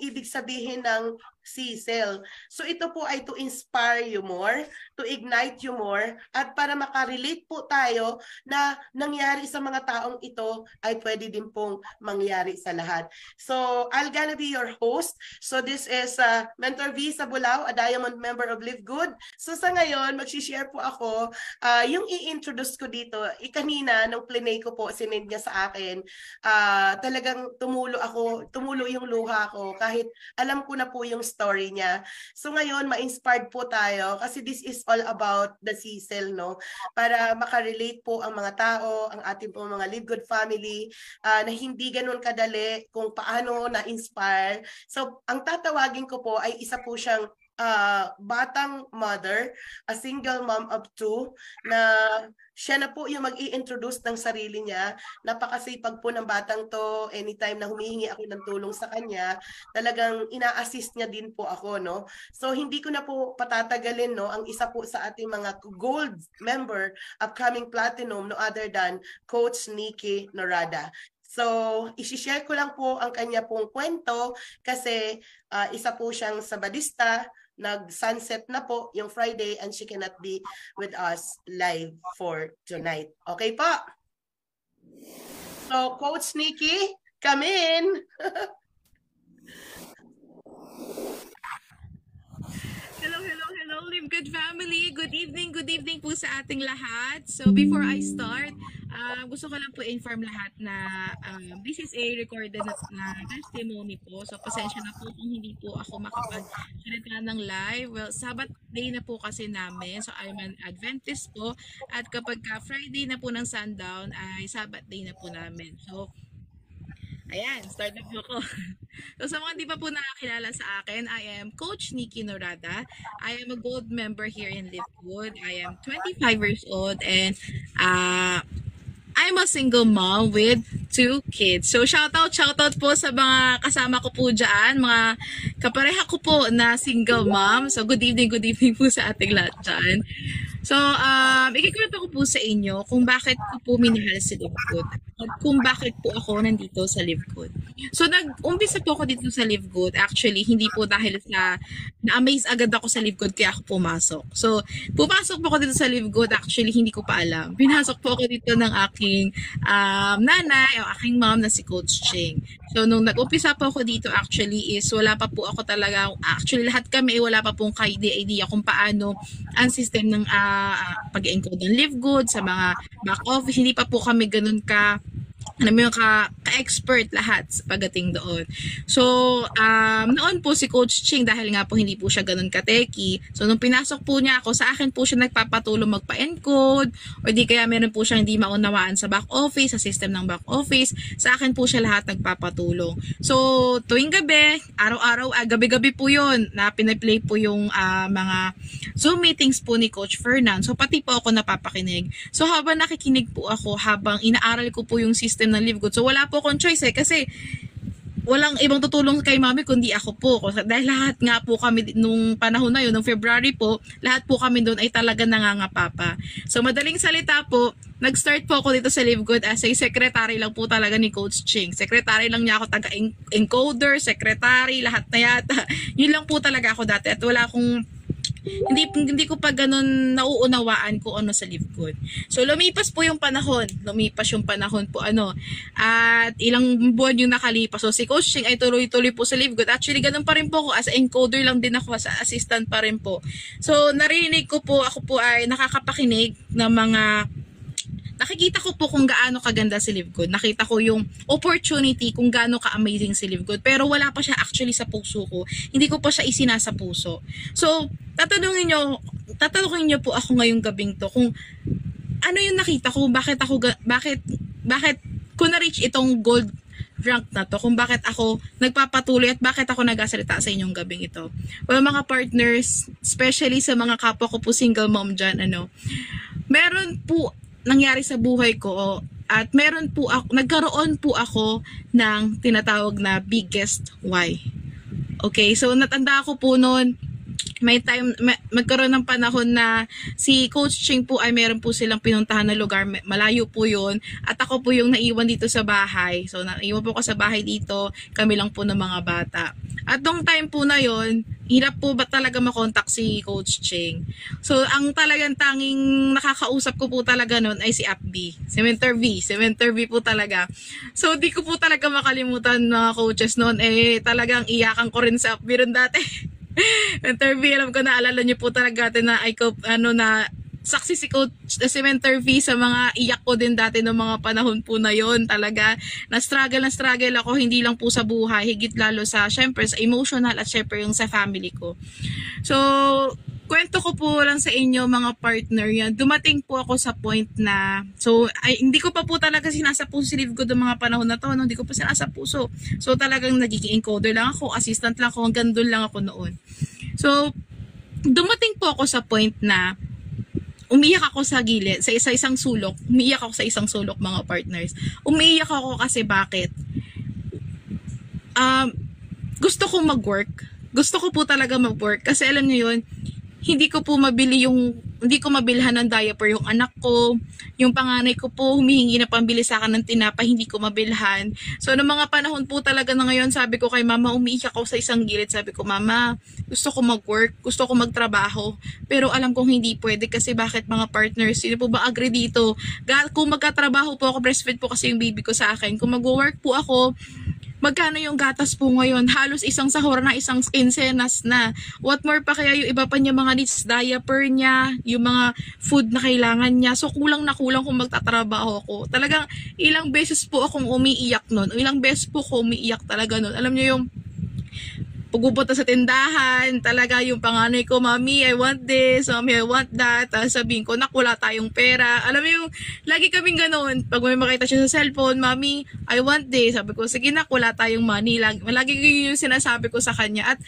ibig sabihin ng CSEL. So ito po ay to inspire you more, to ignite you more, at para makarelate po tayo na nangyari sa mga taong ito ay pwede din pong mangyari sa lahat. So I'll gonna be your host. So this is Mentor V Sabulao, a diamond member of Live Good. So sa ngayon, mag-share po ako yung i-introduce ko dito. Kanina, nung plinay ko po, sinend niya sa akin, talagang tumulo yung luha ko kahit alam ko na po yung story niya. So ngayon, ma-inspired po tayo kasi this is all about the CSEL, no? Para makarelate po ang mga tao, ang ating po mga Live Good family, na hindi ganun kadali kung paano na-inspire. So ang tatawagin ko po ay isa po siyang batang mother, a single mom of 2, na siya na po yung mag-i-introduce ng sarili niya. Napakasipag po ng batang to. Anytime na humihingi ako ng tulong sa kanya, talagang ina-assist niya din po ako, no? So hindi ko na po patatagalin, no? Ang isa po sa ating mga gold member, upcoming platinum, no other than Coach Nikki Norada. So, isi-share ko lang po ang kanya pong kwento kasi isa po siyang sabadista, nag-sunset na po yung Friday and she cannot be with us live for tonight. Okay po? So, Coach Nikki, come in! Hello, Live Good family. Good evening po sa ating lahat. So before I start, gusto ko lang po inform lahat na this is a recorded na testimony po. So pasensya na po kung hindi po ako makapag-salita ng live. Well, Sabbath day na po kasi namin. So I'm an Adventist po. At kapag Friday na po ng sundown ay Sabbath day na po namin. So ayan, start na po ako. So sa mga di pa po nakakilala sa akin, I am Coach Nikki Norada. I am a gold member here in Live Good. I am 25 years old and I'm a single mom with 2 kids. So shoutout po sa mga kasama ko po dyan, mga kapareha ko po na single mom. So good evening po sa ating lahat dyan. So, ikikwento ko po sa inyo kung bakit ko po minahal si Live Good at kung bakit po ako nandito sa Live Good. So, nag-umpisa po ako dito sa Live Good. Actually, hindi po dahil sa na-amaze agad ako sa Live Good kaya ako pumasok. So, pumasok po ako dito sa Live Good. Actually, hindi ko pa alam. Pinasok po ako dito ng aking nanay o aking mom na si Coach Ching. So, nung nag-umpisa po ako dito actually is wala pa po ako talaga, actually lahat kami wala pa pong idea kung paano ang system ng pag-encode ng Live Good sa mga back office. Hindi pa po kami ganun ka-expert lahat pagdating doon. So, noon po si Coach Ching, dahil nga po hindi po siya ganun ka-techy, so nung pinasok po niya ako, sa akin po siya nagpapatulong magpa-encode, o di kaya meron po siya hindi maunawaan sa back office, sa system ng back office, sa akin po siya lahat nagpapatulong. So, tuwing gabi, araw-araw, gabi-gabi po yun, na pinaplay po yung mga Zoom meetings po ni Coach Fernand. So, pati po ako napapakinig. So, habang nakikinig po ako, habang inaaral ko po yung system ng Live Good, so wala po akong choice kasi walang ibang tutulong kay mami kundi ako po. Dahil lahat nga po kami nung panahon na yun, nung February po, lahat po kami doon ay talaga nangangapapa. So madaling salita po, nag-start po ako dito sa Live Good as a secretary lang po talaga ni Coach Ching. Secretary lang niya ako, taga-encoder, secretary, lahat na yata. Yun lang po talaga ako dati at wala akong hindi ko pa ganun nauunawaan kung ano sa Live Good. So lumipas po yung panahon. Po at ilang buwan yung nakalipas. So si Coach Ching ay tuloy-tuloy po sa Live Good. Actually ganun pa rin po ako, as encoder lang din ako, as assistant pa rin po. So narinig ko po, ako po ay nakakapakinig ng mga nakikita ko po kung gaano kaganda si Live Good. Nakita ko yung opportunity kung gaano ka-amazing si Live Good. Pero wala pa siya actually sa puso ko. Hindi ko pa siya isinasa puso. So, tatanungin niyo po ako ngayong gabing to kung ano yung nakita ko, bakit ko na-reach itong gold rank na to, kung bakit ako nagpapatuloy at bakit ako nagasalita sa inyong gabing ito. Well, mga partners, especially sa mga kapwa ko po single mom dyan, meron po nangyari sa buhay ko at nagkaroon po ako ng tinatawag na biggest why. Okay, so natanda ko po noon, magkaroon ng panahon na si Coach Ching po ay meron po silang pinuntahan na lugar, malayo po yun, at ako po yung naiwan dito sa bahay. So naiwan po ako sa bahay dito, kami lang po ng mga bata. At nung time po na yun, hirap po ba talaga makontak si Coach Ching. So ang talagang tanging nakakausap ko po talaga noon ay si Apbi, si Mentor V po talaga. So di ko po talaga makalimutan na coaches noon, talagang iyakan ko rin sa Apbi rin dati. Mentor V, alam ko na alala niyo po talaga dati na saksi si Coach si Mentor V sa mga iyak ko din dati ng mga panahon po na yon. Talaga na struggle ako, hindi lang po sa buhay, higit lalo sa syempre sa emotional at syempre yung sa family ko. So kwento ko po lang sa inyo mga partner yan. Dumating po ako sa point na, hindi ko pa po talaga sinasapuso si Live Good ng mga panahon na to. No? Hindi ko pa sinasapuso. So talagang nagiging encoder lang ako, assistant lang ako, hanggang doon lang ako noon. So dumating po ako sa point na umiyak ako sa gilid, sa isang sulok. Umiyak ako sa isang sulok mga partners. Umiyak ako kasi bakit? Gusto ko mag-work. Gusto ko po talaga mag-work kasi alam niyo yun, hindi ko mabilhan ng diaper yung anak ko. Yung panganay ko po, humihingi na pambili sa akin ng tinapay, hindi ko mabilhan. So, noong mga panahon po talaga na ngayon, sabi ko kay mama, umiiyak ako sa isang gilid. Sabi ko, mama, gusto ko mag-work, gusto ko magtrabaho. Pero alam kong hindi pwede kasi bakit mga partners, sino po ba agree dito? Kung magkatrabaho po ako, breastfeed po kasi yung baby ko sa akin. Kung mag-work po ako, magkano yung gatas po ngayon? Halos isang sahura na, isang quincenas na. What more pa kaya yung iba pa niya mga needs, diaper niya, yung mga food na kailangan niya. So kulang na kulang kung magtatrabaho ako. Talagang ilang beses po akong umiiyak nun. Ilang beses po ako umiiyak talaga nun. Alam niyo yung pagpupunta sa tindahan, talaga yung panganay ko, Mami, I want this, Mami, I want that. Tapos sabihin ko, wala tayong pera. Alam mo yung, lagi kaming ganoon. Pag may makita siya sa cellphone, Mami, I want this. Sabi ko, sige wala tayong money. Lagi yung sinasabi ko sa kanya. At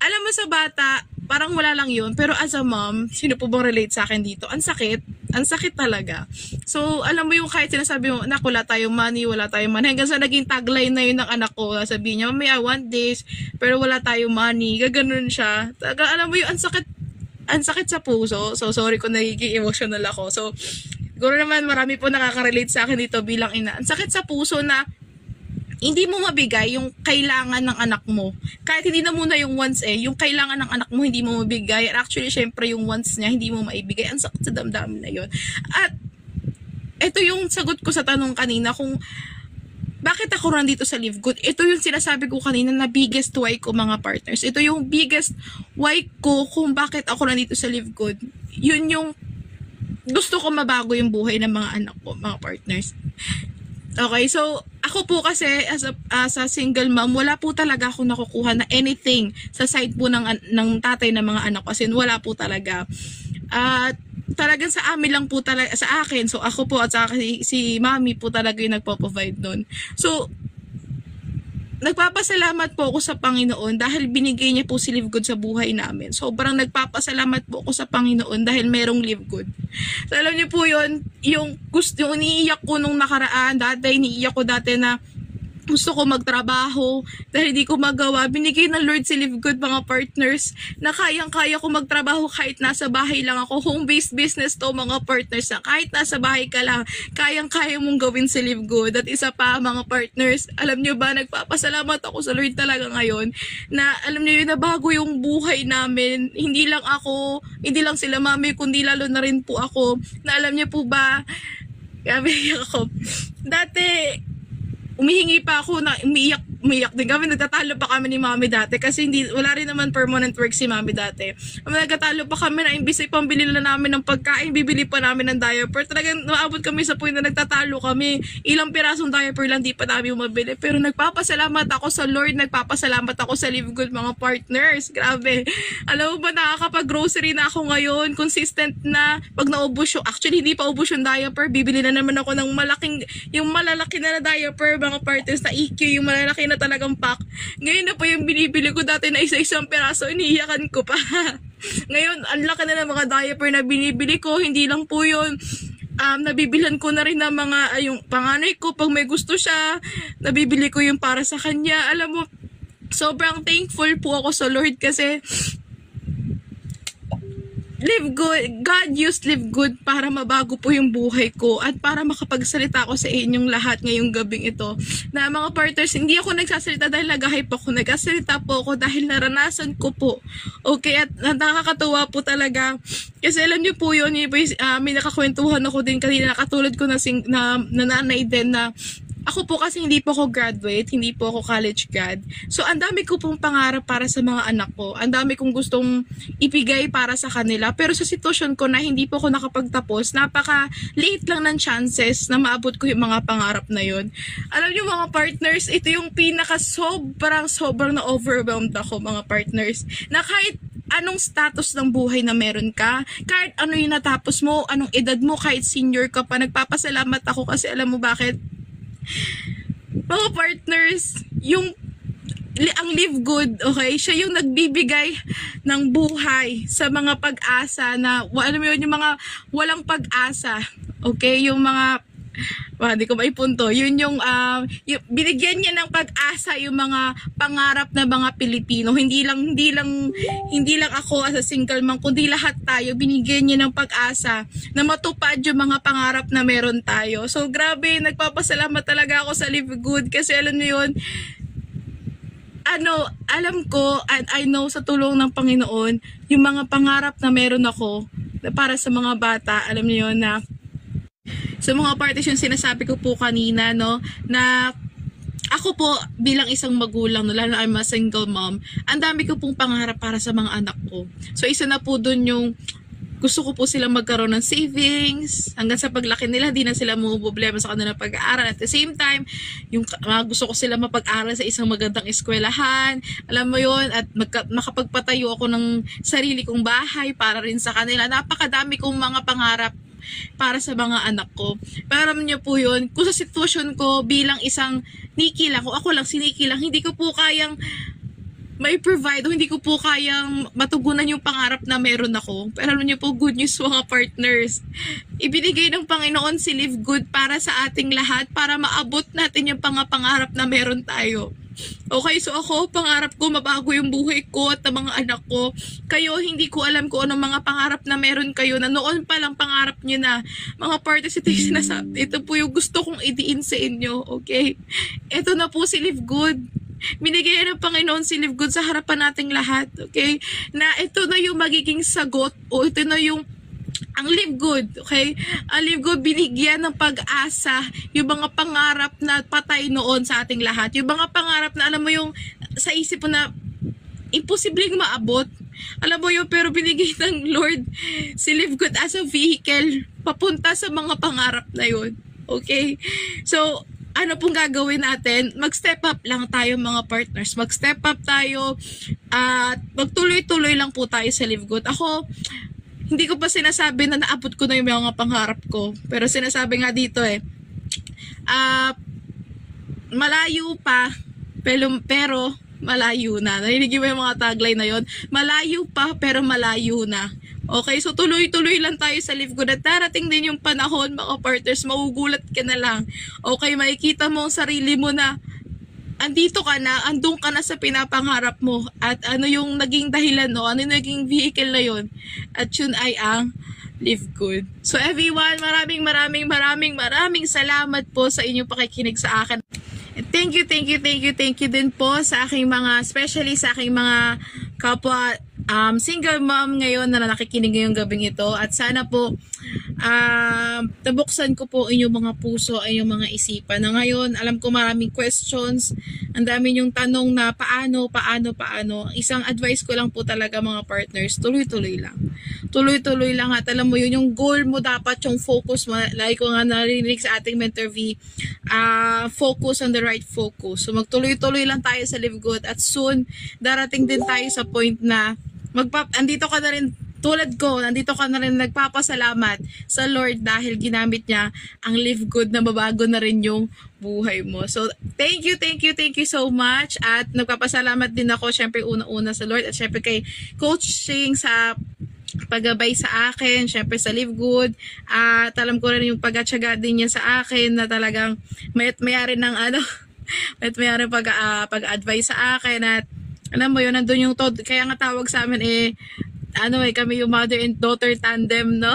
alam mo sa bata, parang wala lang yun. Pero as a mom, sino po bang relate sa akin dito? Ang sakit. Ang sakit talaga. So, alam mo yung kahit sinasabi mo, wala tayong money, wala tayong money. Hanggang sa naging tagline na yun ng anak ko. Sabi niya, Mami, I want this, pero wala tayong money. Gaganon siya. Alam mo yung ang sakit sa puso. So, sorry kung nagiging emotional ako. So, siguro naman marami po nakaka-relate sa akin dito bilang ina. Ang sakit sa puso na hindi mo mabigay yung kailangan ng anak mo. Kahit hindi na muna yung wants yung kailangan ng anak mo hindi mo mabigay. Actually, syempre yung wants niya hindi mo maibigay. Ang sakit sa damdamin na yun. At ito yung sagot ko sa tanong kanina kung bakit ako nandito sa Live Good. Ito yung sinasabi ko kanina na biggest why ko mga partners. Ito yung biggest why ko kung bakit ako nandito sa Live Good. Yun yung gusto ko mabago yung buhay ng mga anak ko, mga partners. Okay, so ako po kasi as a single mom, wala po talaga ako nakukuha na anything sa side po ng tatay ng mga anak ko. Kasi wala po talaga. At talagang sa amin lang po talaga, sa akin. So ako po at saka si mami po talaga yung nagpo-provide nun. So nagpapasalamat po ako sa Panginoon dahil binigay niya po si Live Good sa buhay namin. Sobrang nagpapasalamat po ako sa Panginoon dahil merong Live Good. So, alam niyo po yun, yung iniiyak ko nung nakaraan, iniiyak ko dati na gusto ko magtrabaho dahil hindi ko magawa. Binigay ng Lord si Live Good mga partners na kayang-kaya ko magtrabaho kahit nasa bahay lang ako. Home-based business to mga partners na kahit nasa bahay ka lang, kayang-kaya mong gawin si Live Good. At isa pa mga partners, alam nyo ba, nagpapasalamat ako sa Lord talaga ngayon na alam nyo yun na bago yung buhay namin. Hindi lang ako, hindi lang sila mami, kundi lalo na rin po ako na alam nyo po ba, gabi ako. Dati, umihingi pa ako na umiiyak din kami, nagtatalo pa kami ni mami dati kasi wala rin naman permanent work si mami dati. Nagtatalo pa kami na imbis ay pambili na namin ng pagkain, bibili pa namin ng diaper. Talagang naabot kami sa point na nagtatalo kami. Ilang pirasong diaper lang di pa namin mabili. Pero nagpapasalamat ako sa Lord, nagpapasalamat ako sa Live Good mga partners. Grabe. Alam mo ba, nakakapag-grocery na ako ngayon, consistent na pag naubos yung, actually hindi pa ubos yung diaper, bibili na naman ako ng yung malalaki na diaper mga partners na EQ, yung malalaki na talagang pack. Ngayon na po yung binibili ko dati na isa-isang peraso, iniiyakan ko pa. Ngayon, ang laki na ng mga diaper na binibili ko, hindi lang po yun. Nabibilhan ko na rin ng mga, yung panganay ko, pag may gusto siya, nabibili ko yung para sa kanya. Alam mo, sobrang thankful po ako sa Lord kasi Live Good, God used Live Good para mabago po yung buhay ko at para makapagsalita ako sa inyong lahat ngayong gabing ito. Na mga partners, hindi ako nagsasalita dahil nag-hype ako. Nagsasalita po ako dahil naranasan ko po. Okay, at nakakatuwa po talaga. Kasi alam niyo po yun, may nakakwentuhan ako din kanina, katulad ko na nanay din na ako po kasi hindi po ako graduate, hindi po ako college grad. So, ang dami ko pong pangarap para sa mga anak ko. Ang dami kong gustong ibigay para sa kanila. Pero sa sitwasyon ko na hindi po ako nakapagtapos, napaka-liit lang ng chances na maabot ko yung mga pangarap na yun. Alam niyo mga partners, ito yung sobrang na overwhelmed ako mga partners. Na kahit anong status ng buhay na meron ka, kahit ano yung natapos mo, anong edad mo, kahit senior ka pa, nagpapasalamat ako kasi alam mo bakit? Mga partners, ang Live Good, okay, siya yung nagbibigay ng buhay sa mga pag-asa na, alam mo yun, yung mga walang pag-asa, okay, yung mga hindi ko maipunto. Yun yung binigyan niya ng pag-asa yung mga pangarap na mga Pilipino. Hindi lang ako as a single mom, kundi lahat tayo binigyan niya ng pag-asa na matupad yung mga pangarap na meron tayo. So grabe, nagpapasalamat talaga ako sa Live Good kasi alam niyo yun, alam ko and I know sa tulong ng Panginoon, yung mga pangarap na meron ako para sa mga bata, alam niyo yun na sa mga parties yung sinasabi ko po kanina, no, na ako po bilang isang magulang, no, lalo na I'm a single mom, ang dami ko pong pangarap para sa mga anak ko. So isa na po dun yung gusto ko po silang magkaroon ng savings hanggang sa paglaki nila, di na sila problema sa kanilang pag-aaral. At the same time, yung gusto ko sila mapag-aral sa isang magandang eskwelahan, alam mo yun, at makapagpatayo ako ng sarili kong bahay para rin sa kanila. Napakadami kong mga pangarap para sa mga anak ko. Pero alam niyo po yun, kung sa sitwasyon ko bilang isang Nikki lang, kung ako lang si Nikki lang, hindi ko po kayang may provide, hindi ko po kayang matugunan yung pangarap na meron ako. Pero alam niyo po, good news mga partners. Ibinigay ng Panginoon si Live Good para sa ating lahat, para maabot natin yung pangarap na meron tayo. Okay, so ako, pangarap ko mabago yung buhay ko at ng mga anak ko. Kayo, hindi ko alam kung anong mga pangarap na meron kayo na noon pa lang pangarap nyo na. Mga partners, ito yung sinasabi. Ito po yung gusto kong idiin sa inyo, okay? Ito na po si Live Good. Binigay ng Panginoon si Live Good sa harapan nating lahat, okay? Na ito na yung magiging sagot o ito na yung ang Live Good, okay? Ang Live Good, binigyan ng pag-asa yung mga pangarap na patay noon sa ating lahat. Yung mga pangarap na alam mo yung sa isip mo na imposibleng maabot. Alam mo yun, pero binigay ng Lord si Live Good as a vehicle papunta sa mga pangarap na yun. Okay? So, ano pong gagawin natin? Mag-step up lang tayo mga partners. Mag-step up tayo at magtuloy-tuloy lang po tayo sa Live Good. Ako, hindi ko pa sinasabi na naabot ko na yung mga pangarap ko. Pero sinasabi nga dito malayo pa, pero malayo na. Narinig mo yung mga tagline na yon? Malayo pa, pero malayo na. Okay, so tuloy-tuloy lang tayo sa Live Good. At darating din yung panahon, mga partners, magugulat ka na lang. Okay, makikita mo ang sarili mo na andito ka na, andun ka na sa pinapangarap mo. At ano yung naging dahilan, no? Ano yung naging vehicle na yun? At yun ay ang Live Good. So everyone, maraming salamat po sa inyong pakikinig sa akin. And thank you din po sa aking mga, especially sa aking mga kapwa single mom ngayon na nakikinig ngayong gabing ito. At sana po nabuksan ko po inyong mga puso, inyong mga isipan. Na ngayon, alam ko maraming questions, ang dami yung tanong na paano. Isang advice ko lang po talaga mga partners, tuloy-tuloy lang. Tuloy-tuloy lang at alam mo yun, yung goal mo dapat, yung focus mo, like ko nga narinig sa ating mentor V, focus on the right focus. So magtuloy-tuloy lang tayo sa Live Good at soon, darating din tayo sa point na andito ka na rin tulad ko, nandito ka na rin nagpapasalamat sa Lord dahil ginamit niya ang Live Good na mabago na rin yung buhay mo. So, thank you so much. At nagpapasalamat din ako, syempre una-una sa Lord at syempre kay Coach Ching sa paggabay sa akin, syempre sa Live Good. At alam ko rin yung pag-atsaga din niya sa akin na talagang mayat-mayari ng mayat-mayari pag-advise sa akin at alam mo yun, nandun yung kaya nga tawag sa amin kami yung mother and daughter tandem, no?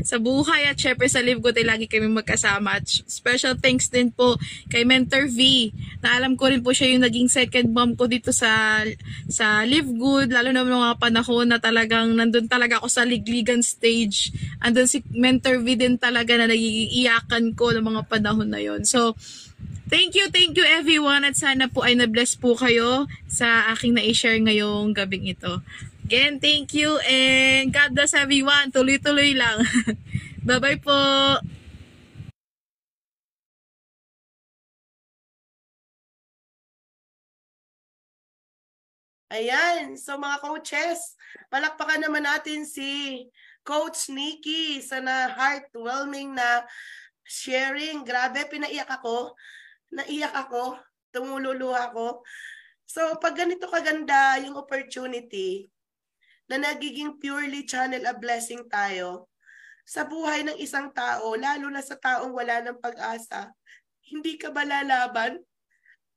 Sa buhay at syempre sa Live Good ay lagi kami magkasama. At special thanks din po kay Mentor V, na alam ko rin po siya yung naging second mom ko dito sa Live Good, lalo na mga panahon na talagang nandun talaga ako sa ligligan stage. Andun si Mentor V din talaga na nagiging iyakan ko ng mga panahon na yon. So, thank you everyone, at sana po ay na-bless po kayo sa aking na-share ngayong gabing ito. Again, thank you and God bless everyone. Tuloy-tuloy lang. Bye-bye po. Ayan. So mga coaches, palakpakan naman natin si Coach Nikki sa heartwarming na sharing. Grabe, pinaiyak ako. Naiyak ako. Tumululuha ako. So pag ganito kaganda yung opportunity na nagiging purely channel a blessing tayo sa buhay ng isang tao, lalo na sa taong wala ng pag-asa, hindi ka ba lalaban?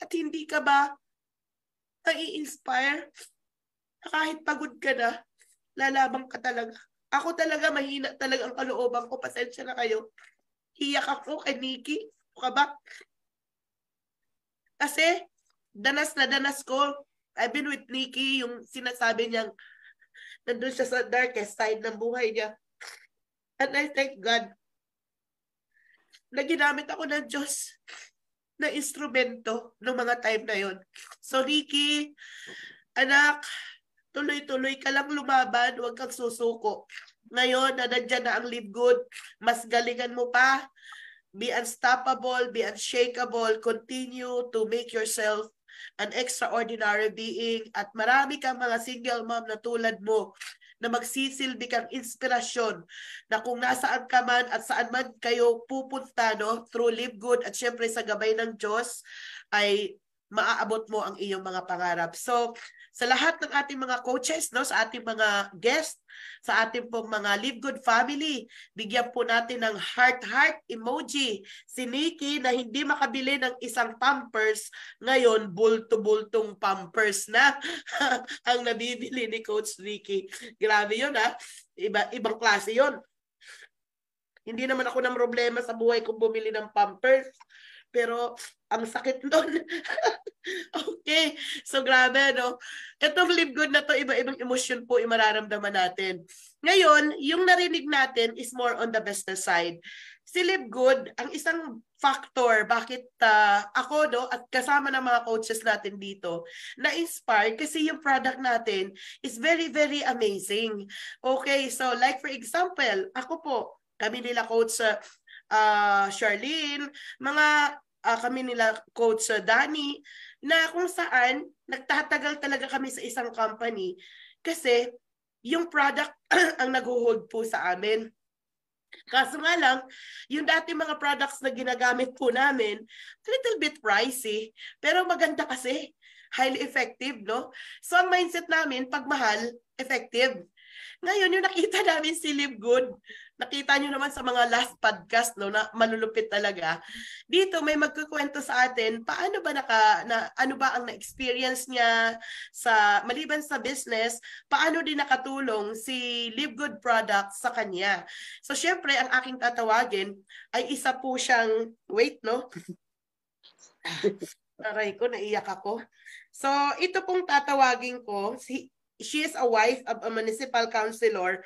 At hindi ka ba nai-inspire na kahit pagod ka na, lalabang ka talaga? Ako talaga, mahina talaga ang kalooban ko. Pasensya na kayo. Hiyak ako kay Nikki. Ka ba? Kasi, danas na danas ko. I've been with Nikki, yung sinasabi niyang nandun siya sa darkest side ng buhay niya. And I thank God na ginamit ako ng Diyos na instrumento ng mga time na yon. So, Ricky, anak, tuloy-tuloy ka lang lumaban, huwag kang susuko. Ngayon, na nandyan na ang Live Good, mas galingan mo pa. Be unstoppable, be unshakable, continue to make yourself an extraordinary being, at marami kang mga single mom na tulad mo na magsisilbi kang inspirasyon na kung nasaan ka man at saan man kayo pupunta, no, through Live Good at syempre sa gabay ng Diyos ay maaabot mo ang iyong mga pangarap. So, sa lahat ng ating mga coaches, no, sa ating mga guests, sa ating pong mga Live Good family, bigyan po natin ng heart emoji si Nikki na hindi makabili ng isang Pampers, ngayon bulto-bultong Pampers na ang nabibili ni Coach Nikki. Grabe yun, ha? Ibang klase yun. Hindi naman ako ng problema sa buhay kung bumili ng Pampers. Pero ang sakit nun. Okay. So grabe, no? Itong Live Good na to, iba-ibang emosyon po yung mararamdaman natin. Ngayon, yung narinig natin is more on the business side. Si Live Good, ang isang factor bakit ako, no, at kasama ng mga coaches natin dito, na-inspire kasi yung product natin is very, very amazing. Okay, so like for example, ako po, kami nila Coach Charlene, kami nila Coach Danny, na kung saan nagtatagal talaga kami sa isang company kasi yung product ang nag-hold po sa amin. Kaso nga lang, yung dati mga products na ginagamit po namin, a little bit pricey, pero maganda kasi, highly effective, no? So ang mindset namin, pag mahal, effective. Ngayon, yung nakita namin si Live Good, nakita nyo naman sa mga last podcast, no, na malulupit talaga. Dito may magkukwento sa atin paano ba ano ba ang na-experience niya sa maliban sa business, paano din nakatulong si Live Good product sa kanya. So syempre ang aking tatawagin ay isa po siyang no. Aray ko, naiyak ako. So ito pong tatawagin ko, she is a wife of a municipal councilor.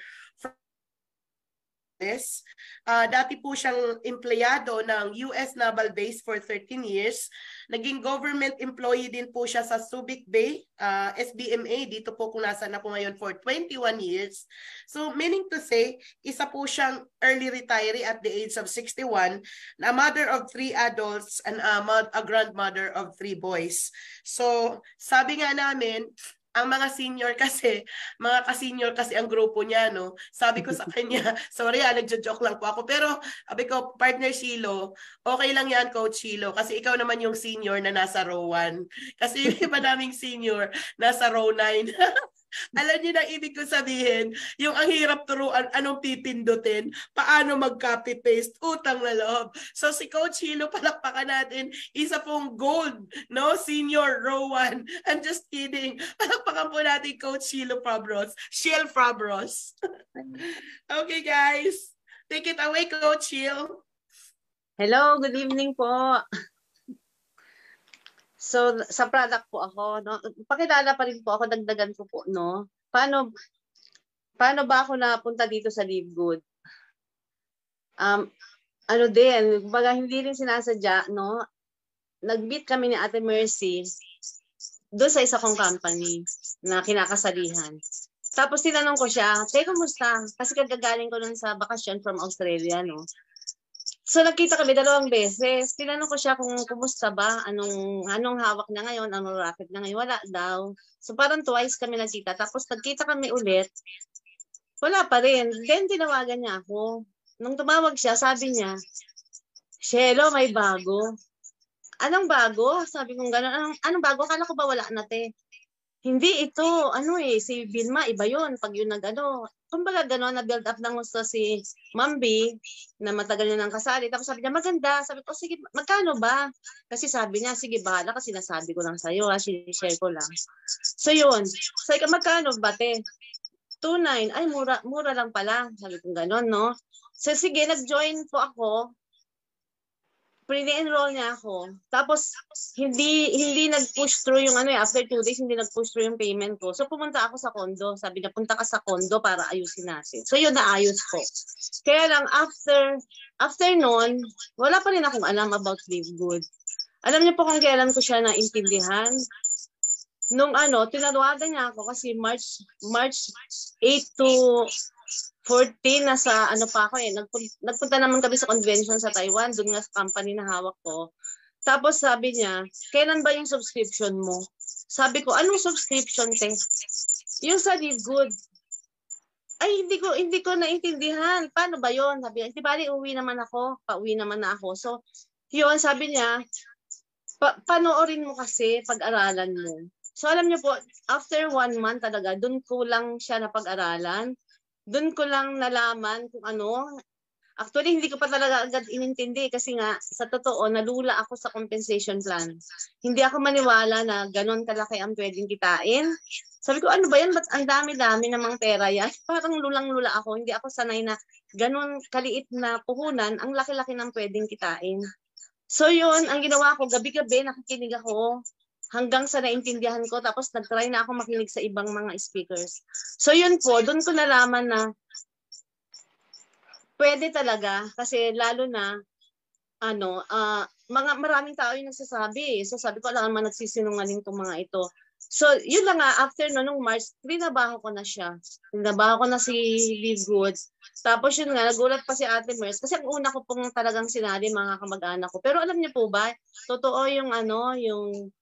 Dati po siyang empleyado ng US Naval Base for 13 years. Naging government employee din po siya sa Subic Bay, SBMA, dito po kung nasaan ako ngayon, for 21 years. So meaning to say, isa po siyang early retiree at the age of 61, a mother of 3 adults and a grandmother of 3 boys. So sabi nga namin, ang mga senior kasi, mga ka-senior kasi ang grupo niya, no? Sabi ko sa kanya, sorry, nagjo-joke lang po ako. Pero, sabi ko, partner Shilo, okay lang yan, Coach Shilo, kasi ikaw naman yung senior na nasa row 1. Kasi yung iba naming senior, nasa row 9. Alam niyo na ibig ko sabihin, yung ang hirap turuan, anong pipindutin, paano mag-copy-paste, utang na loob. So si Coach Hilo, palakpakan natin, isa pong gold, no? Senior row 1. I'm just kidding. Palakpakan po natin Coach Hilo Fabros. Shiel Fabros. Okay, guys. Take it away, Coach Hil. Hello, good evening po. So, sa product po ako, no? Pakilala pa rin po ako, dagdagan ko po, no? Paano ba ako napunta dito sa Live Good? Ano din, baga hindi rin sinasadya, no? Nag-meet kami ni Ate Mercy doon sa isa kong company na kinakasalihan. Tapos tinanong ko siya, kumusta? Kasi kagagaling ko nun sa bakasyon from Australia, no? So nagkita kami 2 beses. Tinanong ko siya kung kumusta ba, anong hawak na ngayon, anong racket na ngayon. Wala daw. So parang twice kami nagkita. Tapos nagkita kami ulit. Wala pa rin. Then tinawagan niya ako. Nung tumawag siya, sabi niya, Shelo, may bago. Anong bago? Sabi kong gano'n. Anong bago? Akala ko ba wala na, te? Hindi ito, si Vilma, iba yun. Pag yun kumbaga gano'n, na-build up ng gusto si Mambi, na matagal niya nang kasali. Tapos sabi niya, maganda. Sabi ko, sige, magkano ba? Kasi sabi niya, sige, bahala kasi nasabi ko lang sa'yo, share ko lang. So yun, sabi ko, magkano ba, te? 2.9, ay mura lang pala. Sabi ko gano'n, no? So sige, nag-join po ako. Pre-enroll niya ako. Tapos, hindi nag-push through yung after 2 days, hindi nag-push through yung payment ko. So, pumunta ako sa condo. Sabi niya, punta ka sa condo para ayusin natin. So, yun, naayos ko. Kaya lang, after noon, wala pa rin akong alam about Live Good. Alam niyo po kung kailan ko siya naintindihan? Nung tinawagan niya ako kasi March 8 to 14, nasa pa ako nagpunta naman kami sa convention sa Taiwan, doon nga sa company na hawak ko. Tapos sabi niya, kailan ba yung subscription mo? Sabi ko, anong subscription, te? Yung sa Live Good. Ay, hindi ko naintindihan. Paano ba yun? Sabi niya, bali, pauwi naman na ako. So, yun, sabi niya, panoorin mo kasi, pag-aralan mo. So, alam niyo po, after 1 month talaga, doon ko lang siya napag-aralan. Doon ko lang nalaman kung ano. Actually, hindi ko pa talaga agad inintindi kasi nga, sa totoo, nalula ako sa compensation plan. Hindi ako maniwala na ganon kalaki ang pwedeng kitain. Sabi ko, ano ba yan? Ba't ang dami-dami namang pera yan? Parang lulang-lula ako. Hindi ako sanay na ganon kaliit na puhunan, ang laki-laki ng pwedeng kitain. So yun, ang ginawa ko, gabi-gabi nakikinig ako. Hanggang sa naintindihan ko, tapos nag-try na ako makinig sa ibang mga speakers. So yun po, doon ko nalaman na pwede talaga, kasi lalo na, maraming tao yung nagsasabi. So sabi ko, alam naman nagsisinungaling itong mga ito. So yun lang nga, after nung March, trinabaho ko na siya. Trinabaho ko na si Live Good. Tapos yun nga, nagulat pa si Ate Mers. Kasi ang una ko pong talagang sinali mga kamag-anak ko. Pero alam niyo po ba, totoo yung yung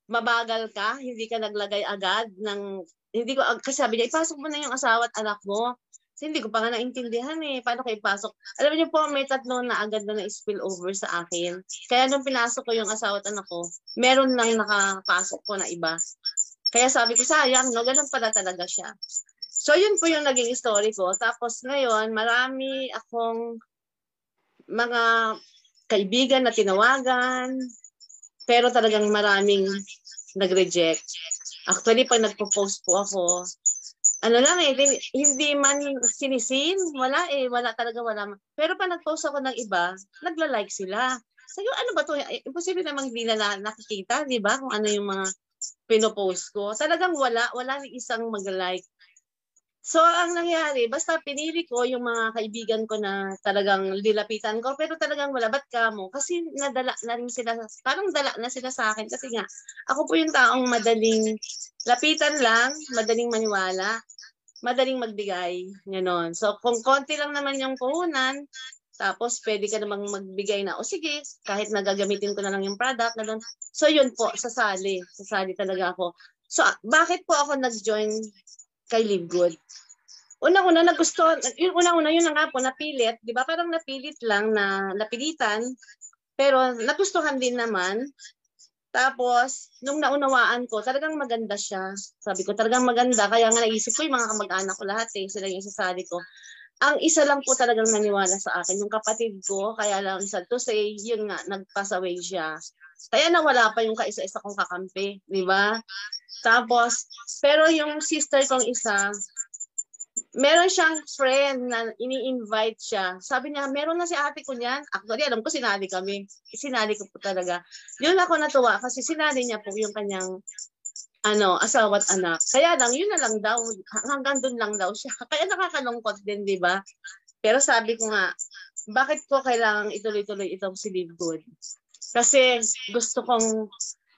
mabagal ka, hindi ka naglagay agad kasi sabi niya, ipasok mo na yung asawa at anak mo. Kasi hindi ko pa nga naintindihan paano ko ipasok. Alam niyo po, may 3 na agad na na-spill over sa akin. Kaya nung pinasok ko yung asawa at anak ko, meron lang nakapasok ko na iba. Kaya sabi ko, sayang, no? Ganun pala talaga siya. So yun po yung naging story ko. Tapos ngayon, marami akong mga kaibigan na tinawagan, pero talagang maraming nag-reject. Actually, pag nagpo-post po ako, hindi man sinisin, wala talaga. Pero pag nag-post ako ng iba, nagla-like sila. Sabi ko, ano ba to? Imposible namang hindi na nakikita, di ba? Kung ano yung mga pinopost ko. Talagang wala ni isang mag-like. So, ang nangyari, basta pinili ko yung mga kaibigan ko na talagang dilapitan ko, pero talagang wala. Ba't ka mo? Kasi nadala na rin sila, parang dala na sila sa akin. Kasi nga, ako po yung taong madaling lapitan lang, madaling maniwala, madaling magbigay. Ganon. So, kung konti lang naman yung puhunan, tapos pwede ka namang magbigay na, o sige, kahit nagagamitin ko na lang yung product, ganon. So, yun po, sasali talaga ako. So, bakit po ako nag-join kay Live Good? Unang-una yun na nga po, napilit, di ba? Parang napilit lang na napilitan, pero nagustuhan din naman. Tapos, nung naunawaan ko, talagang maganda siya. Sabi ko, talagang maganda. Kaya nga naisip ko, yung mga kamag-anak ko lahat sila yung sasali ko. Ang isa lang po talagang naniwala sa akin, yung kapatid ko, kaya lang sad to say, yun nga, nag-pass away siya. Kaya nawala pa yung kaisa-isa kong kakampi, di ba? Tapos, pero yung sister kong isa, meron siyang friend na ini-invite siya. Sabi niya, meron na si ate ko niyan. Actually, alam ko sinali kami. Sinali ko po talaga. Yun ako natuwa kasi sinali niya po yung kanyang asawa at anak. Kaya lang, yun na lang daw. Hanggang doon lang daw siya. Kaya nakakalungkot din, di ba? Pero sabi ko nga, bakit ko kailangang ituloy-tuloy itong si Live Good? Kasi gusto kong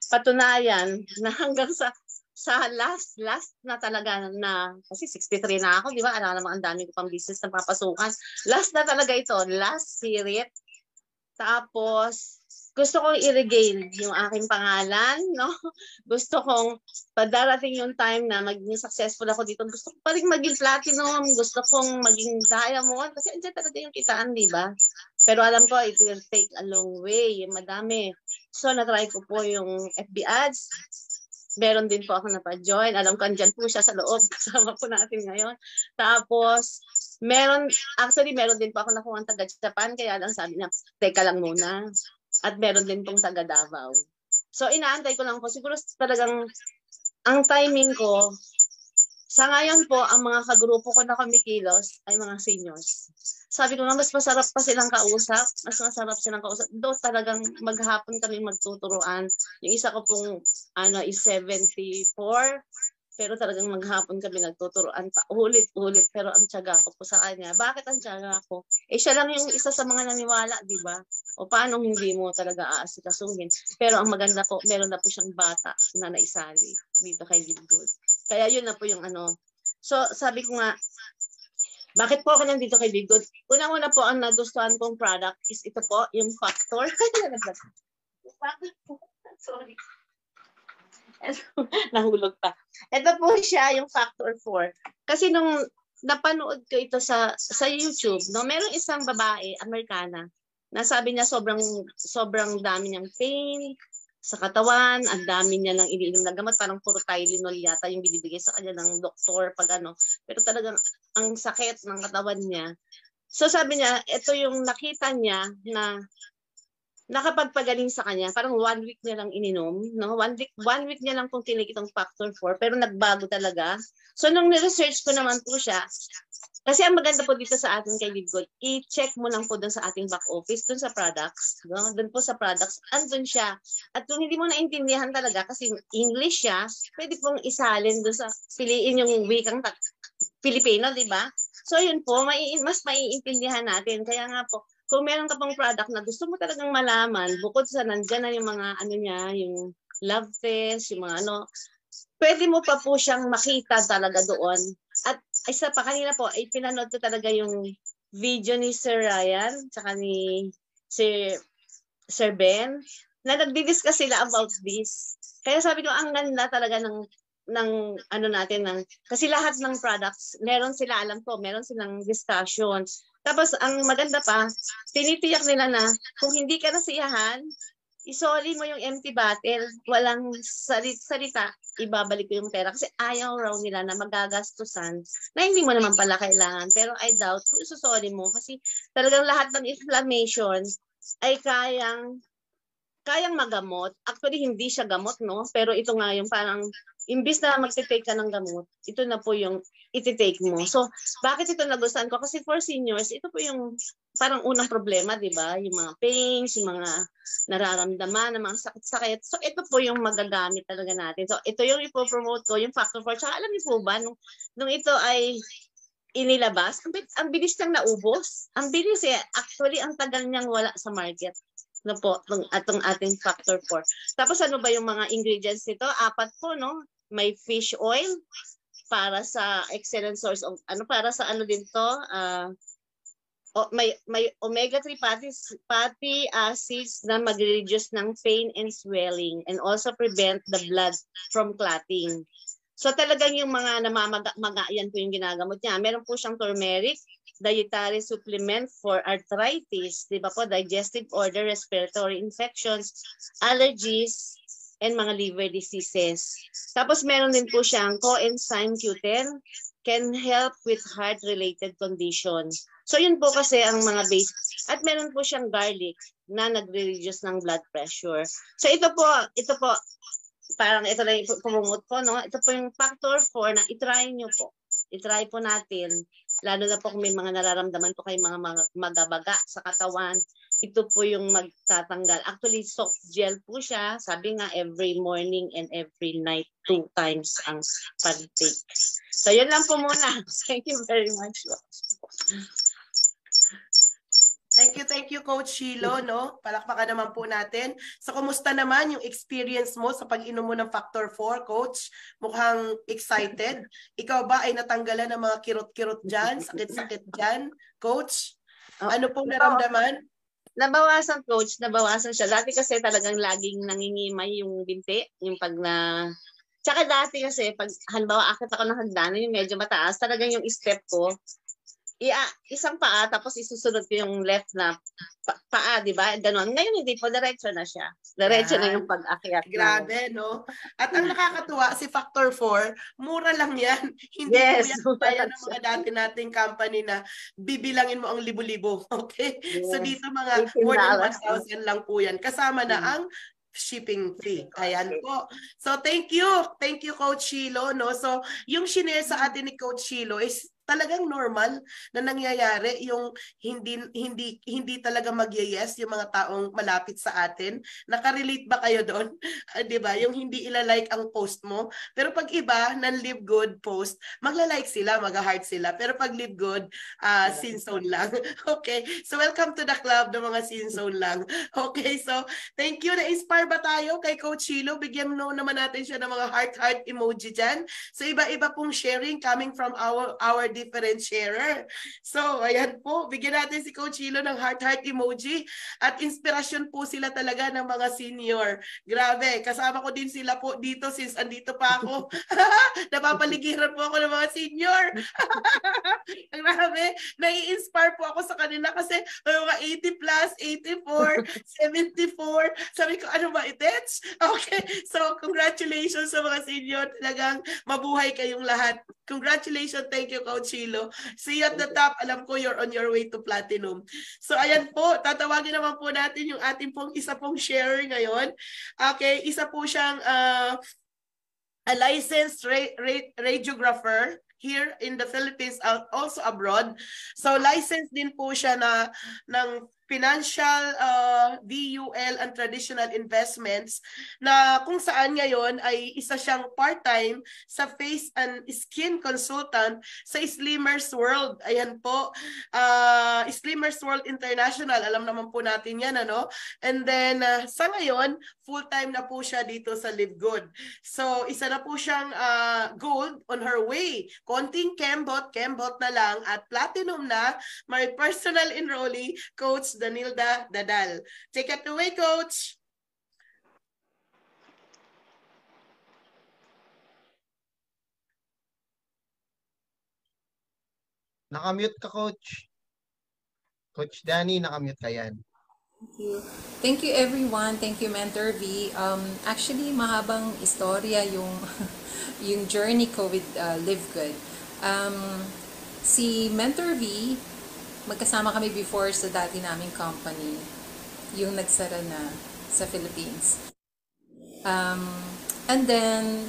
patunayan na hanggang sa last na talaga na, kasi 63 na ako, di ba? Alam naman, ang dami ko pang business na papasukan. Last na talaga ito, last spirit. Tapos, gusto kong i-regain yung aking pangalan, no? Gusto kong padarating yung time na maging successful ako dito. Gusto ko pa rin maging platinum, gusto kong maging diamond, kasi andyan talaga yung kitaan, di ba? Pero alam ko, it will take a long way, madami. So, na-try ko po yung FB ads. Meron din po ako napa-join. Alam ko, andyan po siya sa loob. Kasama po natin ngayon. Tapos, meron din po ako nakuha ang taga-Japan. Kaya lang sabi niya, teka lang muna. At meron din pong taga-Davao. So, inaantay ko lang po. Siguro talagang, ang timing ko, sa ngayon po, ang mga kagrupo ko na kumikilos ay mga seniors. Sabi ko nga, mas masarap pa silang kausap. Mas masarap silang kausap. Doon talagang maghapon kami magtuturuan. Yung isa ko pong is 74. Pero talagang maghapon kami nagtuturuan pa. Ulit. Pero ang tiyaga ko po sa kanya. Bakit ang tiyaga ko? Siya lang yung isa sa mga naniwala, di ba? O paano hindi mo talaga aasikasuhin? Pero ang maganda po, meron na po siyang bata na naisali dito kay Live Good. Kaya yun na po yung So, sabi ko nga, bakit po ako nandito kay Live Good? Unang-una po, ang nagustuhan kong product is ito po, yung Factor. Sorry. Nahulog pa. Ito po siya, yung Factor 4. Kasi nung napanood ko ito sa YouTube, no, merong isang babae, Amerikana, na sabi niya sobrang dami niyang pain sa katawan, ang dami niya lang iniinom na gamot, parang puro Tylenol yata yung binibigay sa kanya ng doktor pag pero talagang ang sakit ng katawan niya. So sabi niya, ito yung nakita niya na nakapagpagaling sa kanya, parang 1 week niya lang ininom, no? 1 week niya lang pong tinig itong Factor 4, pero nagbago talaga. So nung ni-research ko naman po siya, kasi ang maganda po dito sa atin kay Live Good, i-check mo lang po dun sa ating back office, dun sa products, no? Dun po sa products, andun siya. At kung hindi mo naintindihan talaga, kasi English siya, pwede pong isalin dun sa, piliin yung wikang Filipino, di ba? So yun po, mas maiintindihan natin. Kaya nga po, kung meron ka pang product na gusto mo talagang malaman, bukod sa nandyan na yung mga yung love test, yung mga pwede mo pa po siyang makita talaga doon. At isa pa kanina po, pinanood ko talaga yung video ni Sir Ryan, tsaka ni Sir Ben, na nagdi-discuss sila about this. Kaya sabi ko, ang ganda talaga kasi lahat ng products, meron silang discussions. Tapos, ang maganda pa, tinitiyak nila na kung hindi ka nasiyahan, isoli mo yung empty bottle, walang salita, ibabalik ko yung pera. Kasi ayaw raw nila na magagastusan na hindi mo naman pala kailangan. Pero I doubt kung isusoli mo kasi talagang lahat ng inflammation ay kayang magamot. Actually, hindi siya gamot, no? Pero ito nga yung parang, imbis na mag-take ka ng gamot, ito na po yung iti-take mo. So, bakit ito nagustuhan ko? Kasi for seniors, ito po yung parang unang problema, di ba? Yung mga pains, yung mga nararamdaman, mga sakit-sakit. So, ito po yung magagamit talaga natin. So, ito yung ipopromote ko, yung Factor 4. Tsaka alam niyo po ba, nung ito ay inilabas, ang bilis niyang naubos. Ang bilis Actually, ang tagal niyang wala sa market. No po, atong ating Factor 4. Tapos ano ba yung mga ingredients nito? 4 po, no? May fish oil para sa excellent source of para sa din to, may omega-3 fatty acids na mag-reduce ng pain and swelling and also prevent the blood from clotting. So talagang yung mga namamaga yan po yung ginagamot niya. Meron po siyang turmeric, dietary supplement for arthritis, di ba po, digestive order, respiratory infections, allergies, and mga liver diseases. Tapos meron din po siyang coenzyme Q10, can help with heart-related condition. So yun po kasi ang mga base. At meron po siyang garlic na nagre-reduce ng blood pressure. So ito po, parang ito lang pumumot ko, no? Ito po yung factor 4 na itry nyo po. Itry po natin. Lalo na po kung may mga nararamdaman po kayo mga magabaga sa katawan. Ito po yung magtatanggal. Actually, soft gel po siya. Sabi nga, every morning and every night, 2 times ang pag-take. So, yun lang po muna. Thank you very much. Thank you, Coach Shilo, no? Palakpakan naman po natin. So, kumusta naman yung experience mo sa pag-inom mo ng Factor 4, Coach? Mukhang excited. Ikaw ba ay natanggalan ng mga kirot-kirot dyan, sakit-sakit dyan, Coach? Ano pong naramdaman? Nabawasan, Coach. Nabawasan siya. Dati kasi talagang laging nangingimay yung binti. Yung pag na... Tsaka dati kasi, pag halimbawa akit ako ng hagdanan, yung medyo mataas, talagang yung step ko, isang paa, tapos isusunod ko yung left na paa, di ba? Ganon. Ngayon hindi po, diretso na siya. Diretso na yung pag-akyat. Grabe, no? At ang nakakatuwa, si Factor 4, mura lang yan. Hindi yes, po yan kaya ng mga dati nating company na bibilangin mo ang libo-libo. Okay? Yes. So dito mga more than 1,000 lang po yan. Kasama na ang shipping fee. Ayan po. So thank you. Thank you, Coach Shilo. No? So yung shinare sa atin ni Coach Shilo is talagang normal na nangyayari yung hindi talaga mag-yes yung mga taong malapit sa atin. Nakarelate ba kayo doon? 'Di ba? Yung hindi ila-like ang post mo. Pero pag iba ng live good post, magla-like sila, mag-heart sila. Pero pag live good, sin zone lang. Okay. So welcome to the club ng mga sin zone lang. Okay. So thank you. Na-inspire ba tayo kay Coach Shilo? Bigyan mo naman natin siya ng mga heart emoji dyan. So iba-iba pong sharing coming from our different sharer. So, ayan po. Bigyan natin si Coach Shilo ng heart emoji. At inspirasyon po sila talaga ng mga senior. Grabe. Kasama ko din sila po dito since andito pa ako. Napapaligiran po ako ng mga senior. Grabe. Nai-inspire po ako sa kanila kasi may mga 80 plus, 84, 74. Sabi ko, ano ba itets? Okay. So, congratulations sa mga senior. Talagang mabuhay kayong lahat. Congratulations. Thank you, Coach Shilo. See you at the top. Alam ko you're on your way to platinum. So, ayan po. Tatawagin naman po natin yung ating isa pong share ngayon. Okay. Isa po siyang a licensed radiographer here in the Philippines, also abroad. So, licensed din po siya ng financial, VUL, and traditional investments na kung saan ngayon ay isa siyang part-time sa face and skin consultant sa Slimmers World. Ayan po, Slimmers World International. Alam naman po natin yan, ano? And then, sa ngayon, full-time na po siya dito sa Live Good. So, isa na po siyang gold on her way. Konting kembot na lang at platinum na. My personal enrollee, Coach Danilda Dadal. Take it away, Coach. Nakamute ka, Coach. Coach Danny, nakamute ka yan. Thank you. Thank you, everyone. Thank you, Mentor V. Actually, mahabang istorya yung yung journey ko with Live Good. Si Mentor V, magkasama kami before sa dati naming company, yung nagsara na sa Philippines. And then,